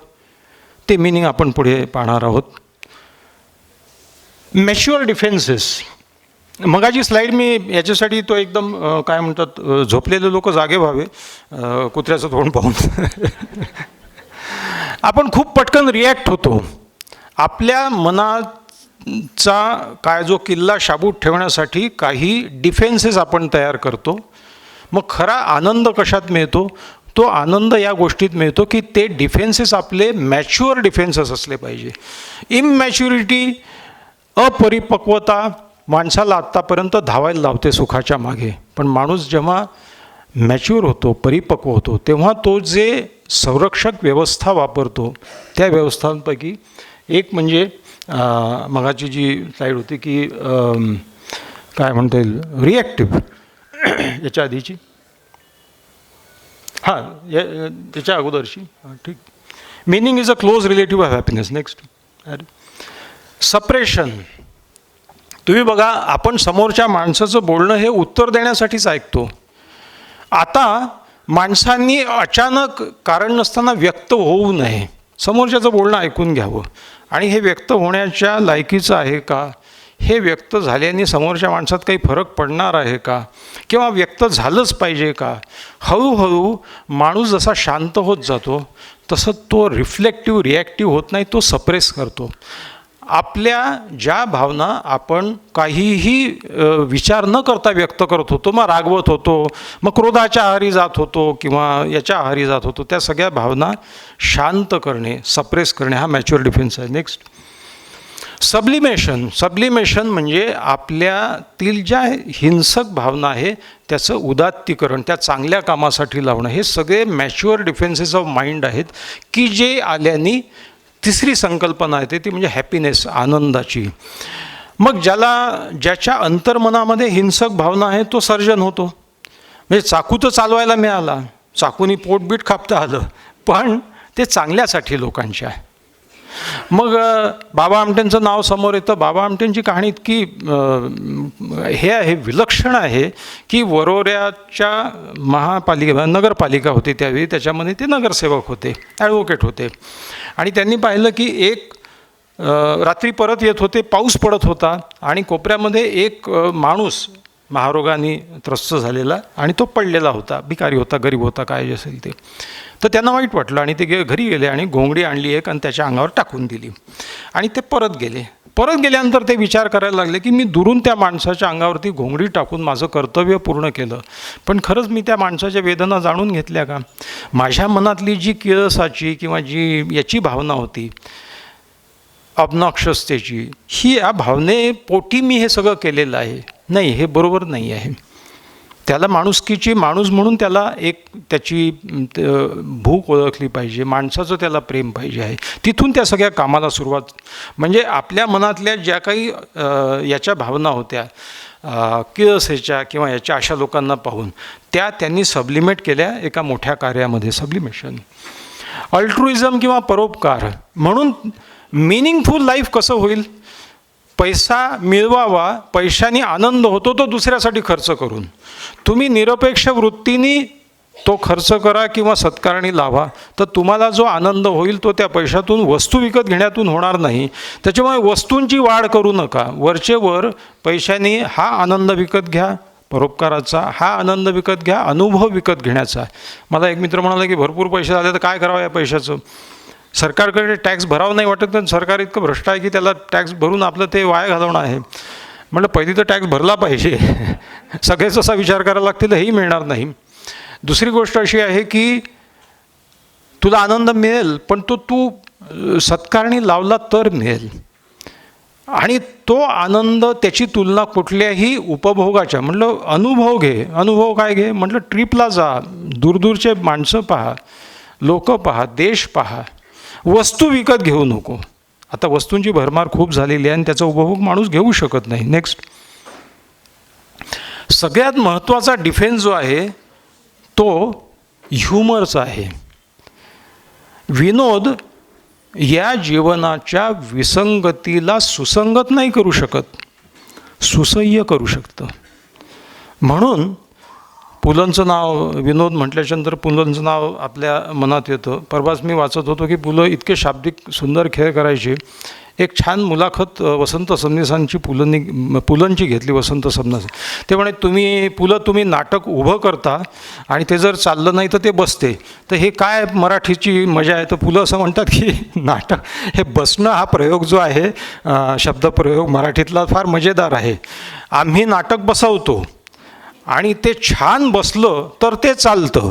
ते मिनिंग आपण पुढे पाहणार आहोत. मॅच्युअर डिफेन्सेस, मगाची स्लाईड मी याच्यासाठी तो एकदम काय म्हणतात झोपलेले लोक जागे व्हावे कुत्र्याचं तोंड पाहून. आपण खूप पटकन रिॲक्ट होतो. आपल्या मनाचा काय जो किल्ला शाबूत ठेवण्यासाठी काही डिफेन्सेस आपण तयार करतो. मग खरा आनंद कशात मिळतो? तो आनंद या गोष्टीत मिळतो की ते डिफेन्सेस आपले मॅच्युअर डिफेन्सेस असले पाहिजे. इममॅच्युरिटी, अपरिपक्वता माणसाला आत्तापर्यंत धावायला लावते सुखाच्या मागे. पण माणूस जेव्हा मॅच्युअर होतो, परिपक्व होतो, तेव्हा तो जे संरक्षक व्यवस्था वापरतो त्या व्यवस्थांपैकी एक म्हणजे मगाची जी स्लाईड होती की काय म्हणता येईल रिॲक्टिव्ह, याच्या आधीची त्याच्या अगोदरची ठीक. Meaning is a close relative of happiness. Next, suppression. तुम्ही बघा, आपण समोरच्या माणसाचं बोलणं हे उत्तर देण्यासाठीच ऐकतो. आता माणसांनी अचानक कारण नसताना व्यक्त होऊ नये, समोरच्याचं बोलणं ऐकून घ्यावं. आणि हे व्यक्त होण्याच्या लायकीचं आहे का? हे व्यक्त झाल्याने समोरच्या माणसात काही फरक पडणार आहे का? किंवा व्यक्त झालंच पाहिजे का? हळूहळू माणूस जसा शांत होत जातो तसं तो रिफ्लेक्टिव्ह रिॲक्टिव्ह होत नाही, तो सप्रेस करतो. आपल्या ज्या भावना आपण काहीही विचार न करता व्यक्त करत होतो, मग रागवत होतो, मग क्रोधाच्या आहारी जात होतो किंवा याच्या आहारी जात होतो, त्या सगळ्या भावना शांत करणे, सप्रेस करणे हा मॅच्युअर डिफेन्स आहे. Next, sublimation. सब्लिमेशन म्हणजे आपल्यातील ज्या हिंसक भावना आहे त्याचं उदात्तीकरण, त्या चांगल्या कामासाठी लावणं. हे सगळे मॅच्युअर डिफेन्सेस ऑफ माइंड आहेत की जे आल्याने तिसरी संकल्पना येते ती म्हणजे हॅपीनेस, आनंदाची. मग ज्याच्या अंतर्मनामध्ये हिंसक भावना आहे तो सर्जन होतो. म्हणजे चाकू तर चालवायला मिळाला, चाकूनी पोटबीट कापता आलं, पण ते चांगल्यासाठी लोकांच्या आहे. मग बाबा आमटेंचं नाव समोर येतं. बाबा आमटेंची कहाणी इतकी हे आहे, विलक्षण आहे की वरोऱ्याच्या नगरपालिका होती त्यावेळी, त्याच्यामध्ये ते नगरसेवक होते, ॲडव्होकेट होते. आणि त्यांनी पाहिलं की एक रात्री परत येत होते, पाऊस पडत होता आणि कोपऱ्यामध्ये एक माणूस महारोगाने त्रस्त झालेला आणि तो पडलेला होता, भिकारी होता, गरीब होता, काय असेल ते. तर त्यांना वाईट वाटलं आणि ते घरी गेले आणि घोंगडी आणली एक आणि त्याच्या अंगावर टाकून दिली आणि ते परत गेले. परत गेल्यानंतर ते विचार करायला लागले की मी दुरून त्या माणसाच्या अंगावरती घोंगडी टाकून माझं कर्तव्य पूर्ण केलं, पण खरंच मी त्या माणसाच्या वेदना जाणून घेतल्या का? माझ्या मनातली जी किळसाची किंवा जी याची भावना होती ऑब्नॉक्शसतेची, ही या भावनेपोटी मी हे सगळं केलेलं आहे. नाही, हे बरोबर नाही आहे. त्याला माणुसकीची माणूस म्हणून त्याला एक त्याची भूक ओळखली पाहिजे, माणसाचं त्याला प्रेम पाहिजे आहे. तिथून त्या सगळ्या कामाला सुरुवात. म्हणजे आपल्या मनातल्या ज्या काही याच्या भावना होत्या किळसेच्या किंवा याच्या अशा लोकांना पाहून त्यांनी सब्लिमेट केल्या एका मोठ्या कार्यामध्ये. सब्लिमेशन, अल्ट्रुइझम किंवा परोपकार म्हणून मिनिंगफुल लाईफ कसं होईल? पैसा मिळवावा, पैशाने आनंद होतो तो दुसऱ्यासाठी खर्च करून. तुम्ही निरपेक्ष वृत्तीने तो खर्च करा किंवा सत्कारणी लावा, तर तुम्हाला जो आनंद होईल तो त्या पैशातून वस्तू विकत घेण्यातून होणार नाही. त्याच्यामुळे वस्तूंची वाढ करू नका. वरचे वर पैशाने हा आनंद विकत घ्या, परोपकाराचा हा आनंद विकत घ्या, अनुभव विकत घेण्याचा. मला एक मित्र म्हणाला की भरपूर पैसे झाले तर काय करावं या पैशाचं? सरकारकडे टॅक्स भरावं नाही वाटत, तर सरकार इतकं भ्रष्ट आहे की त्याला टॅक्स भरून आपलं ते वाया घालवणं आहे. म्हटलं पहिली तर टॅक्स भरला पाहिजे. सगळेच असा विचार करायला लागतील, हेही मिळणार नाही. दुसरी गोष्ट अशी आहे की तुला आनंद मिळेल, पण तो तू सत्कारणी लावला तर मिळेल. आणि तो आनंद त्याची तुलना कुठल्याही उपभोगाच्या. म्हटलं अनुभव घे. अनुभव काय घे? म्हटलं ट्रिपला जा, दूरदूरचे माणसं पहा, लोक पहा, देश पहा. वस्तू विकत घेऊ नको. आता वस्तूंची भरमार खूप झालेली आहे आणि त्याचा उपभोग माणूस घेऊ शकत नाही. नेक्स्ट, सगळ्यात महत्त्वाचा डिफेन्स जो आहे तो ह्युमरचा आहे. विनोद या जीवनाच्या विसंगतीला सुसंगत नाही करू शकत, सुसह्य करू शकतं. म्हणून पुलंचं नाव विनोद म्हटल्याच्यानंतर पुलंचं नाव आपल्या मनात येतं. परवाच मी वाचत होतो की पुलं इतके शाब्दिक सुंदर खेळ करायचे. एक छान मुलाखत वसंत सबनीसांची पुलंची घेतली. वसंत सबनीस ते म्हणे तुम्ही नाटक उभं करता आणि ते जर चाललं नाही तर ते बसते, तर हे काय मराठीची मजा आहे? तर पुलं असं म्हणतात की नाटक हे बसणं हा प्रयोग जो आहे, शब्दप्रयोग मराठीतला फार मजेदार आहे. आम्ही नाटक बसवतो आणि ते छान बसलं तर ते चालतं.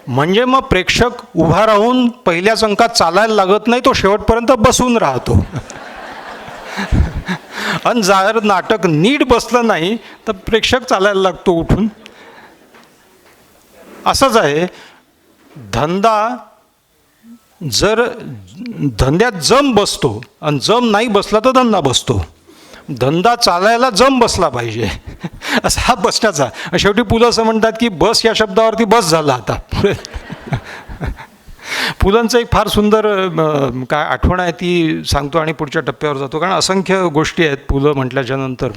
म्हणजे मग प्रेक्षक उभा राहून पहिल्याच अंकात चालायला लागत नाही, तो शेवटपर्यंत बसून राहतो. आणि जर नाटक नीट बसलं नाही तर प्रेक्षक चालायला लागतो उठून. असंच आहे धंदा. जर धंद्यात जम बसतो आणि जम नाही बसला तर धंदा बसतो. धंदा चालायला जम बसला पाहिजे, असा हा बसण्याचा. शेवटी पुलं असं म्हणतात की बस या शब्दावरती बस झाला आता. पुलंचं एक फार सुंदर काय आठवण आहे ती सांगतो आणि पुढच्या टप्प्यावर जातो. कारण असंख्य गोष्टी आहेत पुलं म्हटल्याच्यानंतर.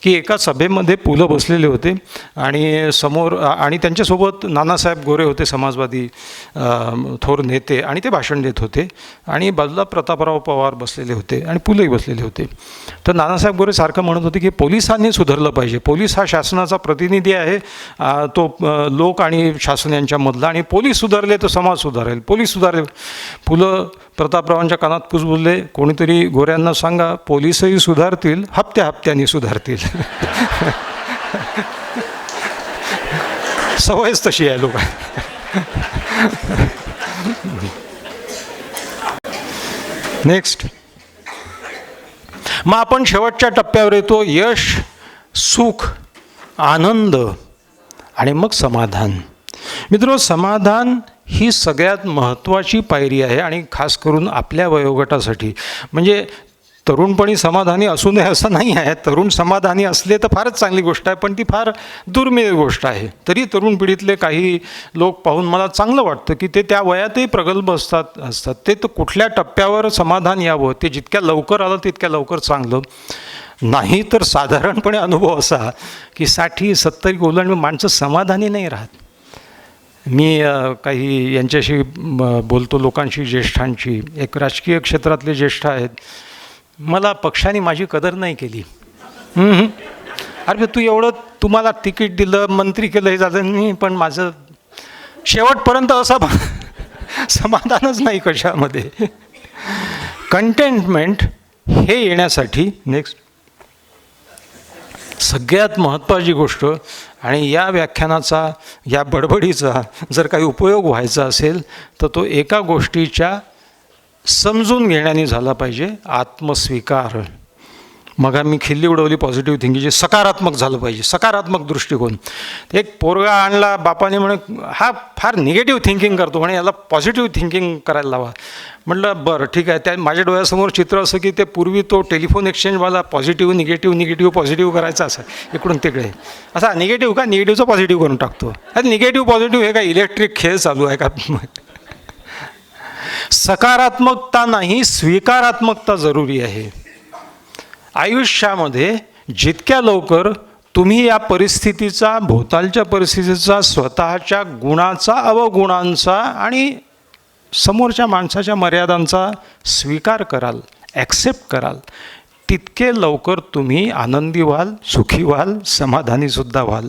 की एका सभेमध्ये पुलं बसलेले होते आणि समोर आणि त्यांच्यासोबत नानासाहेब गोरे होते, समाजवादी थोर नेते, आणि ते भाषण देत होते. आणि बाजूला प्रतापराव पवार बसलेले होते आणि पुलंही बसलेले होते. तर नानासाहेब गोरे सारखं म्हणत होते की पोलिसांनी सुधारलं पाहिजे. पोलीस हा शासनाचा प्रतिनिधी आहे, तो लोक आणि शासन यांच्यामधला, आणि पोलीस सुधारले तर समाज सुधारेल. पोलीस सुधारले. पुलं प्रतापरावांच्या कानात कुजबुजले, कोणीतरी गोऱ्यांना सांगा पोलीसही सुधारतील, हप्त्याने सुधारतील. सवयच तशी आहे लोक. नेक्स्ट, मग आपण शेवटच्या टप्प्यावर येतो. यश, सुख, आनंद आणि मग समाधान. मित्रांनो, समाधान ही सगळ्यात महत्त्वाची पायरी आहे आणि खास करून आपल्या वयोगटासाठी. म्हणजे तरुणपणी समाधानी असू नये असं नाही आहे. तरुण समाधानी असले तर फारच चांगली गोष्ट आहे, पण ती फार दुर्मिळ गोष्ट आहे. तरी तरुण पिढीतले काही लोक पाहून मला चांगलं वाटतं की ते त्या वयातही प्रगल्भ असतात. ते तर कुठल्या टप्प्यावर समाधान यावं ते जितक्या लवकर आलं तितक्या लवकर चांगलं. नाही तर साधारणपणे अनुभव असा की 60-70 ओलांडून माणसं समाधानी नाही राहत. मी काही यांच्याशी बोलतो, लोकांशी, ज्येष्ठांशी. एक राजकीय क्षेत्रातले ज्येष्ठ आहेत. मला पक्षाने माझी कदर नाही केली. अरे तू एवढं, तुम्हाला तिकीट दिलं, मंत्री केलं, हे झालं नाही, पण माझं शेवटपर्यंत असं समाधानच नाही कशामध्ये. कंटेंटमेंट हे येण्यासाठी नेक्स्ट सगळ्यात महत्त्वाची गोष्ट आणि या व्याख्यानाचा या बडबडीचा जर काही उपयोग व्हायचा असेल तर तो एका गोष्टीच्या समजून घेण्याने झाला पाहिजे, आत्मस्वीकार. मग मी खिल्ली उडवली पॉझिटिव्ह थिंकिंगची, सकारात्मक झालं पाहिजे, सकारात्मक दृष्टिकोन. एक पोरगा आणला बापाने म्हणे हा फार निगेटिव्ह थिंकिंग करतो म्हणे, याला पॉझिटिव्ह थिंकिंग करायला लावा. म्हटलं बरं ठीक आहे. त्या माझ्या डोळ्यासमोर चित्र असं की ते पूर्वी तो टेलिफोन एक्सचेंजवाला पॉझिटिव्ह निगेटिव्ह निगेटिव्ह पॉझिटिव्ह करायचा असं इकडून तिकडे, असा निगेटिव्ह का निगेटिव्हचा पॉझिटिव्ह करून टाकतो. आणि निगेटिव्ह पॉझिटिव्ह हे काय इलेक्ट्रिक खेळ चालू आहे का? सकारात्मकता नाही, स्वीकारात्मकता जरुरी आहे. आयुष्यामध्ये जितक्या लवकर तुम्ही या परिस्थितीचा, भोवतालच्या परिस्थितीचा, स्वतःच्या गुणाचा, अवगुणांचा आणि समोरच्या माणसाच्या मर्यादांचा स्वीकार कराल, ॲक्सेप्ट कराल, तितके लवकर तुम्ही आनंदी व्हाल, सुखी व्हाल, समाधानीसुद्धा व्हाल.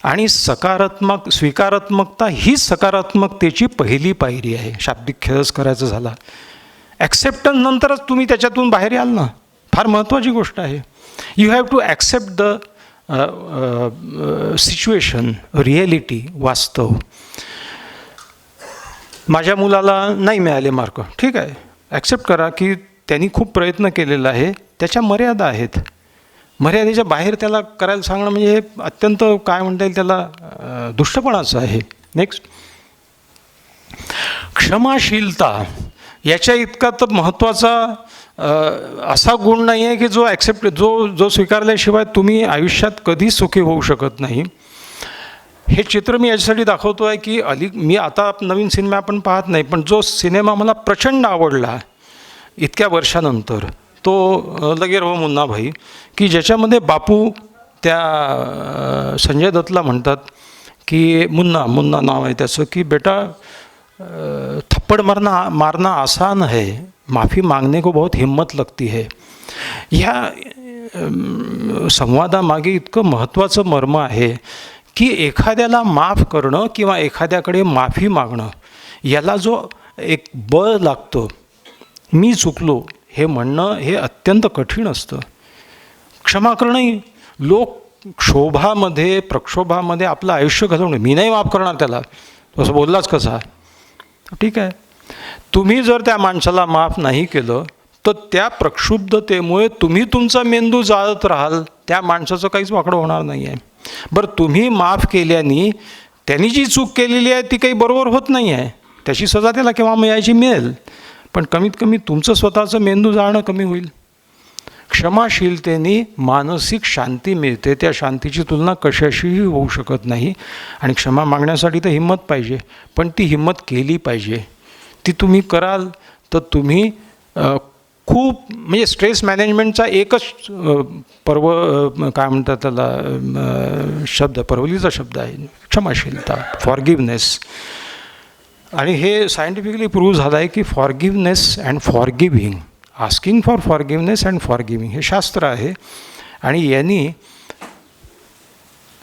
आणि स्वीकारात्मकता ही सकारात्मकतेची पहिली पायरी आहे. शाब्दिक खेळच करायचा झाला, ॲक्सेप्टन्स नंतरच तुम्ही त्याच्यातून बाहेर याल ना. फार महत्त्वाची गोष्ट आहे. You have to accept the situation, reality, वास्तव. माझ्या मुलाला नाही मिळाले मार्क, ठीक आहे, ॲक्सेप्ट करा की त्यांनी खूप प्रयत्न केलेला आहे, त्याच्या मर्यादा आहेत. मर्यादेच्या बाहेर त्याला करायला सांगणं म्हणजे हे अत्यंत काय म्हणता येईल त्याला दुष्टपणाचं आहे. नेक्स्ट क्षमाशीलता. याच्या इतका तर महत्त्वाचा असा गुण नाही आहे की जो जो स्वीकारल्याशिवाय तुम्ही आयुष्यात कधी सुखी होऊ शकत नाही. हे चित्र मी याच्यासाठी दाखवतो आहे की मी आता नवीन सिनेमा आपण पाहत नाही, पण जो सिनेमा मला प्रचंड आवडला इतक्या वर्षानंतर तो लगे रहो मुन्ना भाई, की ज्याच्यामध्ये बापू त्या संजय दत्तला म्हणतात की मुन्ना नाव आहे त्याचं, की बेटा थप्पड़ मारना आसान है, माफ़ी मांगने को बहुत हिम्मत लगती है. ह्या संवादामागे इतकं महत्त्वाचं मर्म आहे की एखाद्याला माफ करणं किंवा एखाद्याकडे माफी मागणं याला जो एक बळ लागतं, मी चुकलो हे म्हणणं हे अत्यंत कठीण असतं. क्षमा करणंही, लोक क्षोभामध्ये प्रक्षोभामध्ये आपलं आयुष्य घालवणं, मी नाही माफ करणार त्याला, असं बोललाच कसा. ठीक आहे, तुम्ही जर त्या माणसाला माफ नाही केलं तर त्या प्रक्षुब्धतेमुळे तुम्ही तुमचा मेंदू जाळत राहाल, त्या माणसाचं काहीच वाकडं होणार नाही आहे. बरं, तुम्ही माफ केल्याने त्यांनी जी चूक केलेली आहे ती काही बरोबर होत नाही आहे, त्याची सजा त्याला केव्हा मिळायची मिळेल, पण कमीत कमी तुमचं स्वतःचं मेंदू जाळणं कमी होईल. क्षमाशीलतेने मानसिक शांती मिळते, त्या शांतीची तुलना कशाशीही होऊ शकत नाही. आणि क्षमा मागण्यासाठी तर हिंमत पाहिजे, पण ती हिंमत केली पाहिजे. ती तुम्ही कराल तर तुम्ही खूप म्हणजे स्ट्रेस मॅनेजमेंटचा एकच काय म्हणतात त्याला शब्द, परवलीचा शब्द आहे क्षमाशीलता, फॉरगिव्हनेस. आणि हे सायंटिफिकली प्रूव्ह झालं आहे की फॉरगिव्हनेस अँड फॉरगिव्हिंग, आस्किंग फॉर फॉरगिव्हनेस अँड फॉरगिव्हिंग हे शास्त्र आहे. आणि यांनी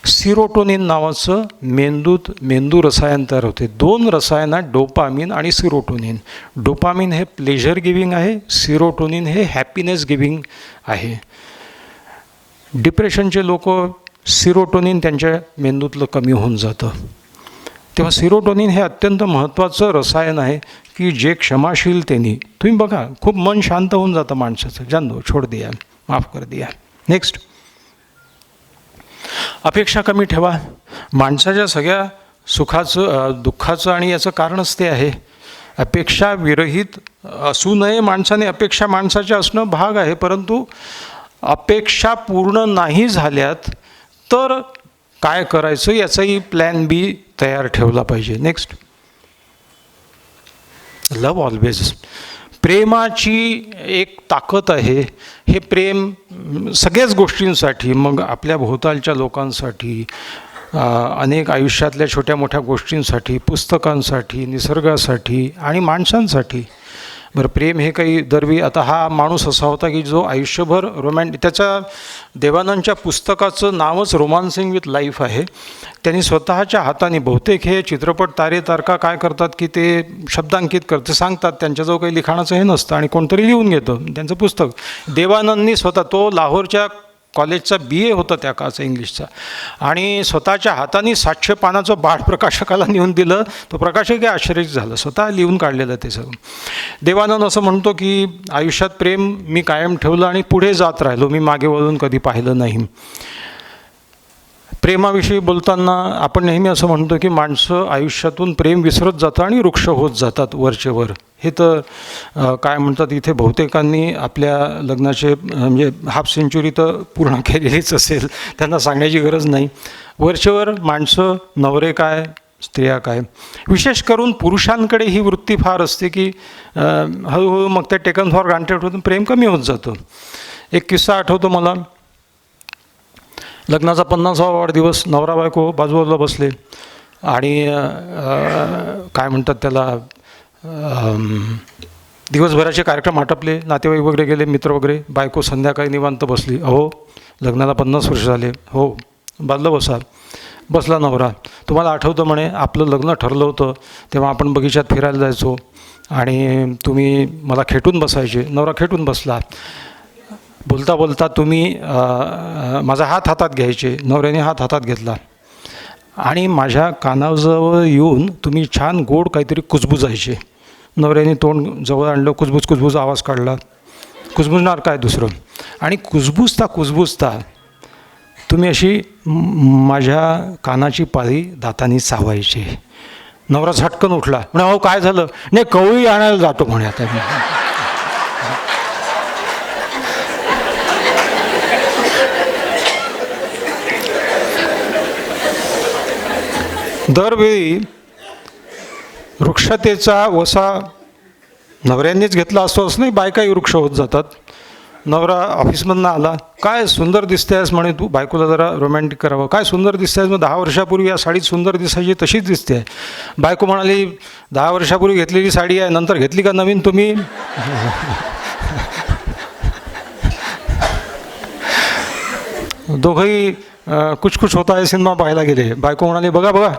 सिरोटोनिन नावाचं मेंदू रसायन तयार होते. 2 रसायनं, डोपामिन आणि सिरोटोनिन. डोपामिन हे प्लेजर गिविंग आहे, सिरोटोनिन हे हॅपीनेस गिविंग आहे. डिप्रेशनचे लोक सिरोटोनिन त्यांच्या मेंदूतलं कमी होऊन जातं. तेव्हा सिरोटोनिन हे अत्यंत महत्त्वाचं रसायन आहे की जे क्षमाशीलतेने तुम्ही बघा खूप मन शांत होऊन जातं माणसाचं. जान दो, छोड दिया, माफ कर दिया. नेक्स्ट, अपेक्षा कमी ठेवा. माणसाच्या सगळ्या सुखाचं दुःखाचं आणि याचं कारणच ते आहे. अपेक्षा विरहित असू नये माणसाने, अपेक्षा माणसाच्या असणं भाग आहे, परंतु अपेक्षा पूर्ण नाही झाल्यात तर काय करायचं याचाही प्लॅन बी तयार ठेवला पाहिजे. नेक्स्ट, लव ऑलवेज. प्रेमाची एक ताकद आहे. हे प्रेम सगळ्याच गोष्टींसाठी, मग आपल्या भोवतालच्या लोकांसाठी, अनेक आयुष्यातल्या छोट्या मोठ्या गोष्टींसाठी, पुस्तकांसाठी, निसर्गासाठी आणि माणसांसाठी बरं, प्रेम हे काही दरवी, आता हा माणूस असा होता की जो आयुष्यभर त्याच्या देवानंदच्या पुस्तकाचं नावच रोमान्सिंग विथ लाईफ आहे. त्यांनी स्वतःच्या हाताने, बहुतेक हे चित्रपट तारे तारका काय करतात की ते शब्दांकित करते, सांगतात, त्यांच्याजवळ काही लिखाणाचं हे नसतं आणि कोणतरी लिहून घेतं त्यांचं पुस्तक. देवानंदनी स्वतः, तो लाहोरच्या कॉलेजचा BA होता त्या काळचा इंग्लिशचा, आणि स्वतःच्या हाताने 700 पानाचं बाळ प्रकाशकाला नेऊन दिलं. तो प्रकाशकही आश्चर्यच झालं, स्वतः लिहून काढलेलं ते सगळं. देवानंद असं म्हणतो की आयुष्यात प्रेम मी कायम ठेवलं आणि पुढे जात राहिलो, मी मागे वळून कधी पाहिलं नाही. प्रेमाविषयी बोलताना आपण नेहमी असं म्हणतो की माणसं आयुष्यातून प्रेम विसरत जातं आणि वृक्ष होत जातात वरचे वर. हे तर काय म्हणतात, इथे बहुतेकांनी आपल्या लग्नाचे म्हणजे हाफ सेंचुरी तर पूर्ण केलेलीच असेल, त्यांना सांगण्याची गरज नाही. वरचेवर माणसं, नवरे काय, स्त्रिया काय, विशेष करून पुरुषांकडे ही वृत्ती फार असते की हळूहळू मग ते टेकन फॉर ग्रांटेड होतं, प्रेम कमी होत जातं. एक किस्सा आठवतो मला. लग्नाचा 50वा वाढदिवस, नवरा बायको बाजूला बसले आणि काय म्हणतात त्याला, दिवसभराचे कार्यक्रम आटपले, नातेवाईक वगैरे गेले, मित्र वगैरे. बायको संध्याकाळी निवांत बसली. अहो, लग्नाला 50 वर्ष झाले. हो, बाजूला बसा. बसला नवरा. तुम्हाला आठवतं म्हणे, आपलं लग्न ठरलं होतं तेव्हा आपण बगीचात फिरायला जायचो आणि तुम्ही मला खेटून बसायचे. नवरा खेटून बसला. बोलता बोलता तुम्ही माझा हात हातात घ्यायचे. नवऱ्याने हात हातात घेतला आणि माझ्या कानाजवळ येऊन तुम्ही छान गोड काहीतरी कुजबुजायचे. नवऱ्याने तोंड जवळ आणलं, कुजबुज कुजबुज आवाज काढला. कुजबुजणार काय दुसरं, आणि कुजबुजता कुजबुजता तुम्ही अशी माझ्या कानाची पाळी दातांनी चावायची. नवरा झटकन उठला. म्हणे, अहो काय झालं? नाही, कवळी आणायला जातो म्हणे आता. दरवेळी वृक्षतेचा वसा नवऱ्यांनीच घेतला असतो असं नाही, बायकाही वृक्ष होत जातात. नवरा ऑफिसमधनं आला, काय सुंदर दिसतेस म्हणे तू. बायकोला जरा रोमॅन्टिक करावं. काय सुंदर दिसतेस? मग 10 वर्षापूर्वी या साडीत सुंदर दिसायची तशीच दिसते. बायको म्हणाली, 10 वर्षापूर्वी घेतलेली साडी आहे, नंतर घेतली का नवीन तुम्ही? दोघंही कुछ कुछ होता है सिनेमा पाहायला गेले. बायको म्हणाली, बघा बघा,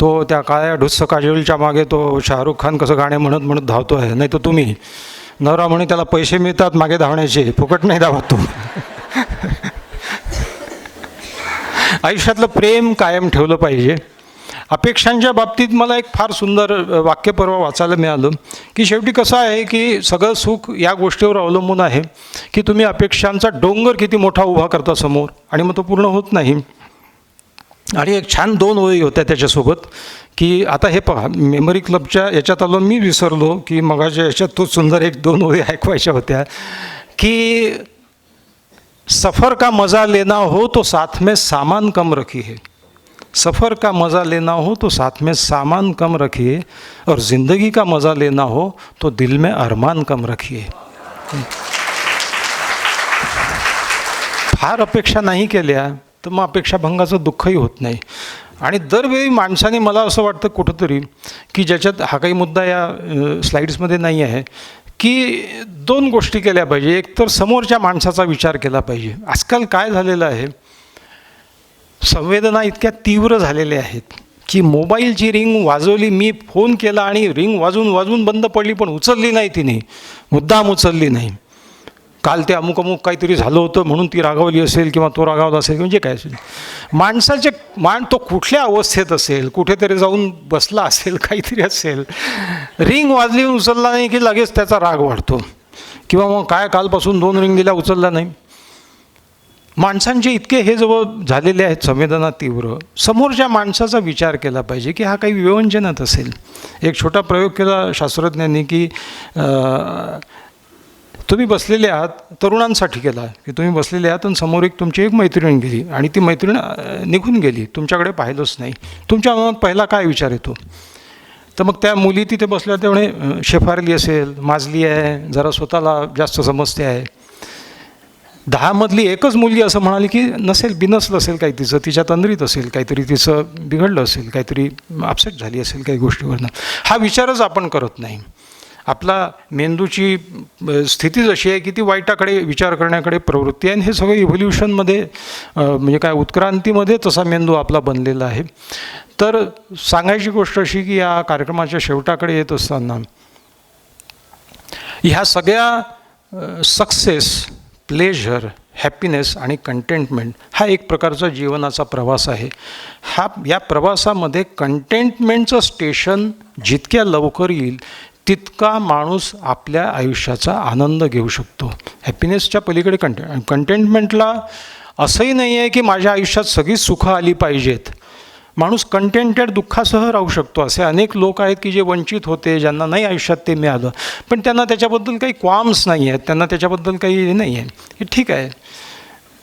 तो त्या काळ्या ढुस्स काजोलच्या मागे तो शाहरुख खान कसं गाणे म्हणत म्हणत धावतो आहे, नाही तर तुम्ही. नवरा म्हणे, त्याला पैसे मिळतात मागे धावण्याचे, फुकट नाही धावत तो. आयुष्यातलं प्रेम कायम ठेवलं पाहिजे. अपेक्षांच्या बाबतीत मला एक फार सुंदर वाक्य परवा वाचायला मिळालं की शेवटी कसं आहे की सगळं सुख या गोष्टीवर अवलंबून आहे की तुम्ही अपेक्षांचा डोंगर किती मोठा उभा करता समोर आणि मग तो पूर्ण होत नाही. आणि एक छान 2 ओळी होत्या त्याच्यासोबत की आता हे पहा, मेमरी क्लबच्या याच्यात आलो मी, विसरलो की मगाच्या याच्यात तो सुंदर 1-2 ओळी ऐकवायच्या होत्या की सफ़र का मज़ा लेना हो तो साथ में सामान कम रखिए, सफ़र का मज़ा लेना हो तो साथ में सामान कम रखिए, और ज़िंदगी का मज़ा लेना हो तो दिल में अरमान कम रखिए. फार अपेक्षा नाही केल्या तर मग अपेक्षाभंगाचं दुःखही होत नाही. आणि दरवेळी माणसाने, मला असं वाटतं कुठंतरी की ज्याच्यात हा काही मुद्दा या स्लाईड्समध्ये नाही आहे, की 2 गोष्टी केल्या पाहिजे. एक तर समोरच्या माणसाचा विचार केला पाहिजे. आजकाल काय झालेलं आहे, संवेदना इतक्या तीव्र झालेल्या आहेत की मोबाईलची रिंग वाजवली, मी फोन केला आणि रिंग वाजून वाजून बंद पडली, पण उचलली नाही तिने, मुद्दाम उचलली नाही. काल ते अमुक अमुक काहीतरी झालं होतं म्हणून ती रागावली असेल किंवा तो रागावला असेल, म्हणजे काय असेल. माणसाचे तो कुठल्या अवस्थेत असेल, कुठेतरी जाऊन बसला असेल, काहीतरी असेल, रिंग वाजली उचलला नाही की लगेच त्याचा राग वाढतो. किंवा मग काय कालपासून 2 रिंग दिल्या उचलला नाही. माणसांचे इतके हे जवळ झालेले आहेत संवेदना तीव्र. समोरच्या माणसाचा विचार केला पाहिजे की हा काही विवंचनात असेल. एक छोटा प्रयोग केला शास्त्रज्ञांनी की तुम्ही बसलेले आहात, तरुणांसाठी केला की तुम्ही बसलेले आहात आणि समोर तुमची एक मैत्रीण गेली आणि ती मैत्रीण निघून गेली, तुमच्याकडे पाहिलंच नाही. तुमच्या मनात पहिला काय विचार येतो? तर मग त्या मुली तिथे बसल्या तेवढे शेफारली असेल, माजली आहे, जरा स्वतःला जास्त समजते आहे. 10 मधली एकच मुलगी असं म्हणाली की नसेल, बिनसलं असेल काही तिचं, तिच्या तंद्रीत असेल काहीतरी, तिचं बिघडलं असेल, काहीतरी अपसेट झाली असेल काही गोष्टीवरनं. हा विचारच आपण करत नाही. आपला मेंदूची स्थिती जशी आहे की ती वाईटाकडे विचार करण्याकडे प्रवृत्ती आहे. आणि हे सगळं इव्होल्युशनमध्ये म्हणजे काय उत्क्रांतीमध्ये तसा मेंदू आपला बनलेला आहे. तर सांगायची गोष्ट अशी की या कार्यक्रमाच्या शेवटाकडे येत असताना ह्या सगळ्या सक्सेस, प्लेजर, हॅपीनेस आणि कंटेंटमेंट हा एक प्रकारचा जीवनाचा प्रवास आहे. या प्रवासामध्ये कंटेंटमेंटचं स्टेशन जितक्या लवकर येईल तितका माणूस आपल्या आयुष्याचा आनंद घेऊ शकतो. हॅपीनेसच्या पलीकडे कंटेंटमेंटला असंही नाही आहे की माझ्या आयुष्यात सगळी सुखं आली पाहिजेत. माणूस कंटेंटेड दुःखासह राहू शकतो. असे अनेक लोक आहेत की जे वंचित होते, ज्यांना नाही आयुष्यात ते मिळालं, पण त्यांना त्याच्याबद्दल काही क्वाम्स नाही आहेत, त्यांना त्याच्याबद्दल काही नाही आहे. हे ठीक आहे.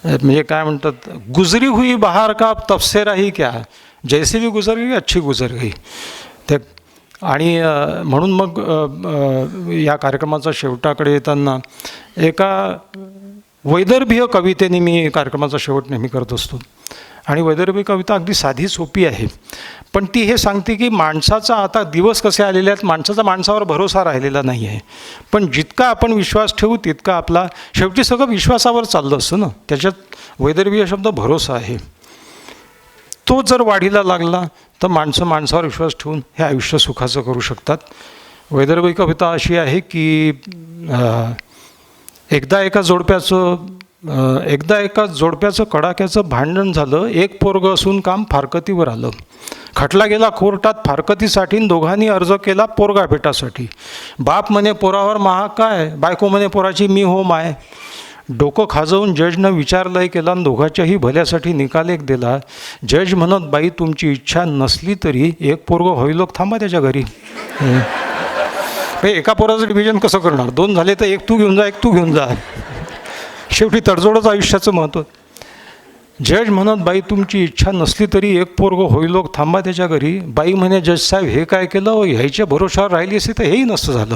म्हणजे काय म्हणतात, गुजरी हुई बहार का तब से रही क्या, जैसे भी गुजर गई अच्छी गुजर गई. ते आणि म्हणून मग या कार्यक्रमाचा शेवटाकडे येताना एका वैदर्भीय कवितेने मी कार्यक्रमाचा शेवट नेहमी करत असतो. आणि वैदर्भी कविता अगदी साधी सोपी आहे, पण ती हे सांगते की माणसाचा आता दिवस कसे आलेले आहेत, माणसाचा माणसावर भरोसा राहिलेला नाही आहे. पण जितका आपण विश्वास ठेवू तितका आपला शेवटी सगळं विश्वासावर चाललं असतं ना. त्याच्यात वैदर्भीय शब्द भरोसा आहे. तो जर वाढीला लागला तर माणसं माणसावर विश्वास ठेवून हे आयुष्य सुखाचं करू शकतात. वैदर्भी कविता अशी आहे की एकदा एका जोडप्याचं कडाक्याचं भांडण झालं. एक पोरगं असून काम फारकतीवर आलं. खटला गेला कोर्टात फारकतीसाठी, दोघांनी अर्ज केला पोरगा भेटासाठी. बाप म्हणे पोरावर महाग काय, बायको म्हणे पोराची मी हो माय. डोकं खाजवून जजनं विचारलंय केला आणि दोघांच्याही भल्यासाठी निकाल एक दिला. जज म्हणत बाई तुमची इच्छा नसली तरी एक पोरगं होईलोक थांबा त्याच्या घरी. एका पोराचं डिव्हिजन कसं करणार, दोन झाले तर एक तू घेऊन जा, एक तू घेऊन जा. शेवटी तडजोडच आयुष्याचं महत्त्व. जज म्हणत बाई तुमची इच्छा नसली तरी एक पोरगं होईलोक थांबा त्याच्या घरी. बाई म्हणे जज साहेब हे काय केलं, ह्याच्या भरोशावर राहिली असते तर हेही नसतं झालं.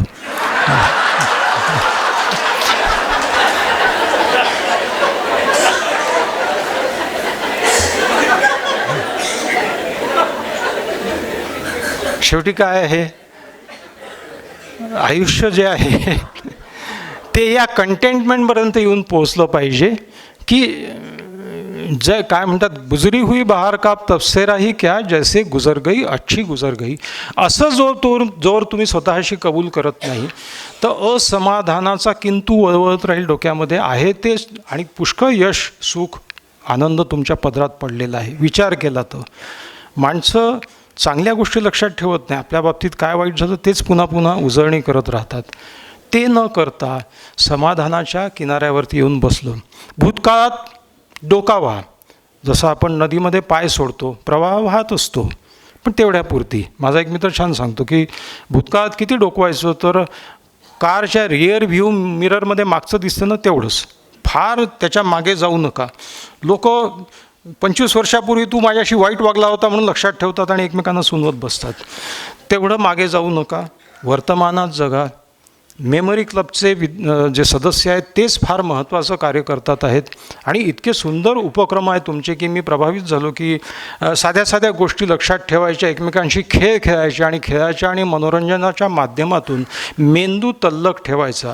शेवटी काय आहे, आयुष्य जे आहे ते या कंटेंटमेंटपर्यंत येऊन पोचलं पाहिजे की जे काय म्हणतात, गुजरी हुई बहार का तब से रही क्या, जैसे गुजर गई अच्छी गुजर गई. असं जोर तुम्ही स्वतःशी कबूल करत नाही तर असमाधानाचा किंतु वळवळत राहील डोक्यामध्ये आहे ते. आणि पुष्कळ यश, सुख, आनंद तुमच्या पदरात पडलेला आहे. विचार केला तर माणसं चांगल्या गोष्टी लक्षात ठेवत नाही, आपल्या बाबतीत काय वाईट झालं तेच पुन्हा पुन्हा उजळणी करत राहतात. ते न करता समाधानाच्या किनाऱ्यावरती येऊन बसलं. भूतकाळात डोकावा, जसं आपण नदीमध्ये पाय सोडतो, प्रवाह वाहत असतो पण तेवढ्यापुरती. माझा एक मित्र छान सांगतो की भूतकाळात किती डोकवायचं तर कारच्या रिअर व्ह्यू मिररमध्ये मागचं दिसतं ना तेवढंच, फार त्याच्या मागे जाऊ नका. लोक 25 वर्षापूर्वी तू माझ्याशी वाईट वागला होता म्हणून लक्षात ठेवतात आणि एकमेकांना सुनवत बसतात. तेवढं मागे जाऊ नका, वर्तमानात जगा. मेमरी क्लबचे जे सदस्य आहेत तेच फार महत्त्वाचं कार्य करतात आहेत. आणि इतके सुंदर उपक्रम आहेत तुमचे की मी प्रभावित झालो की साध्या साध्या गोष्टी लक्षात ठेवायच्या, एकमेकांशी खेळ खेळायचे आणि खेळाच्या आणि मनोरंजनाच्या माध्यमातून मेंदू तल्लक ठेवायचा.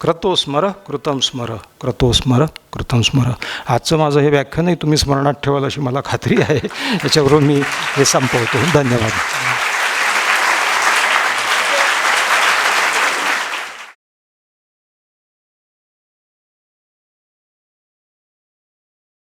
क्रतो स्मर कृतं स्मर, क्रतो स्मर कृतं स्मर. आजचं माझं हे व्याख्यानही तुम्ही स्मरणात ठेवाल अशी मला खात्री आहे. याच्यावरून मी हे संपवतो. धन्यवाद.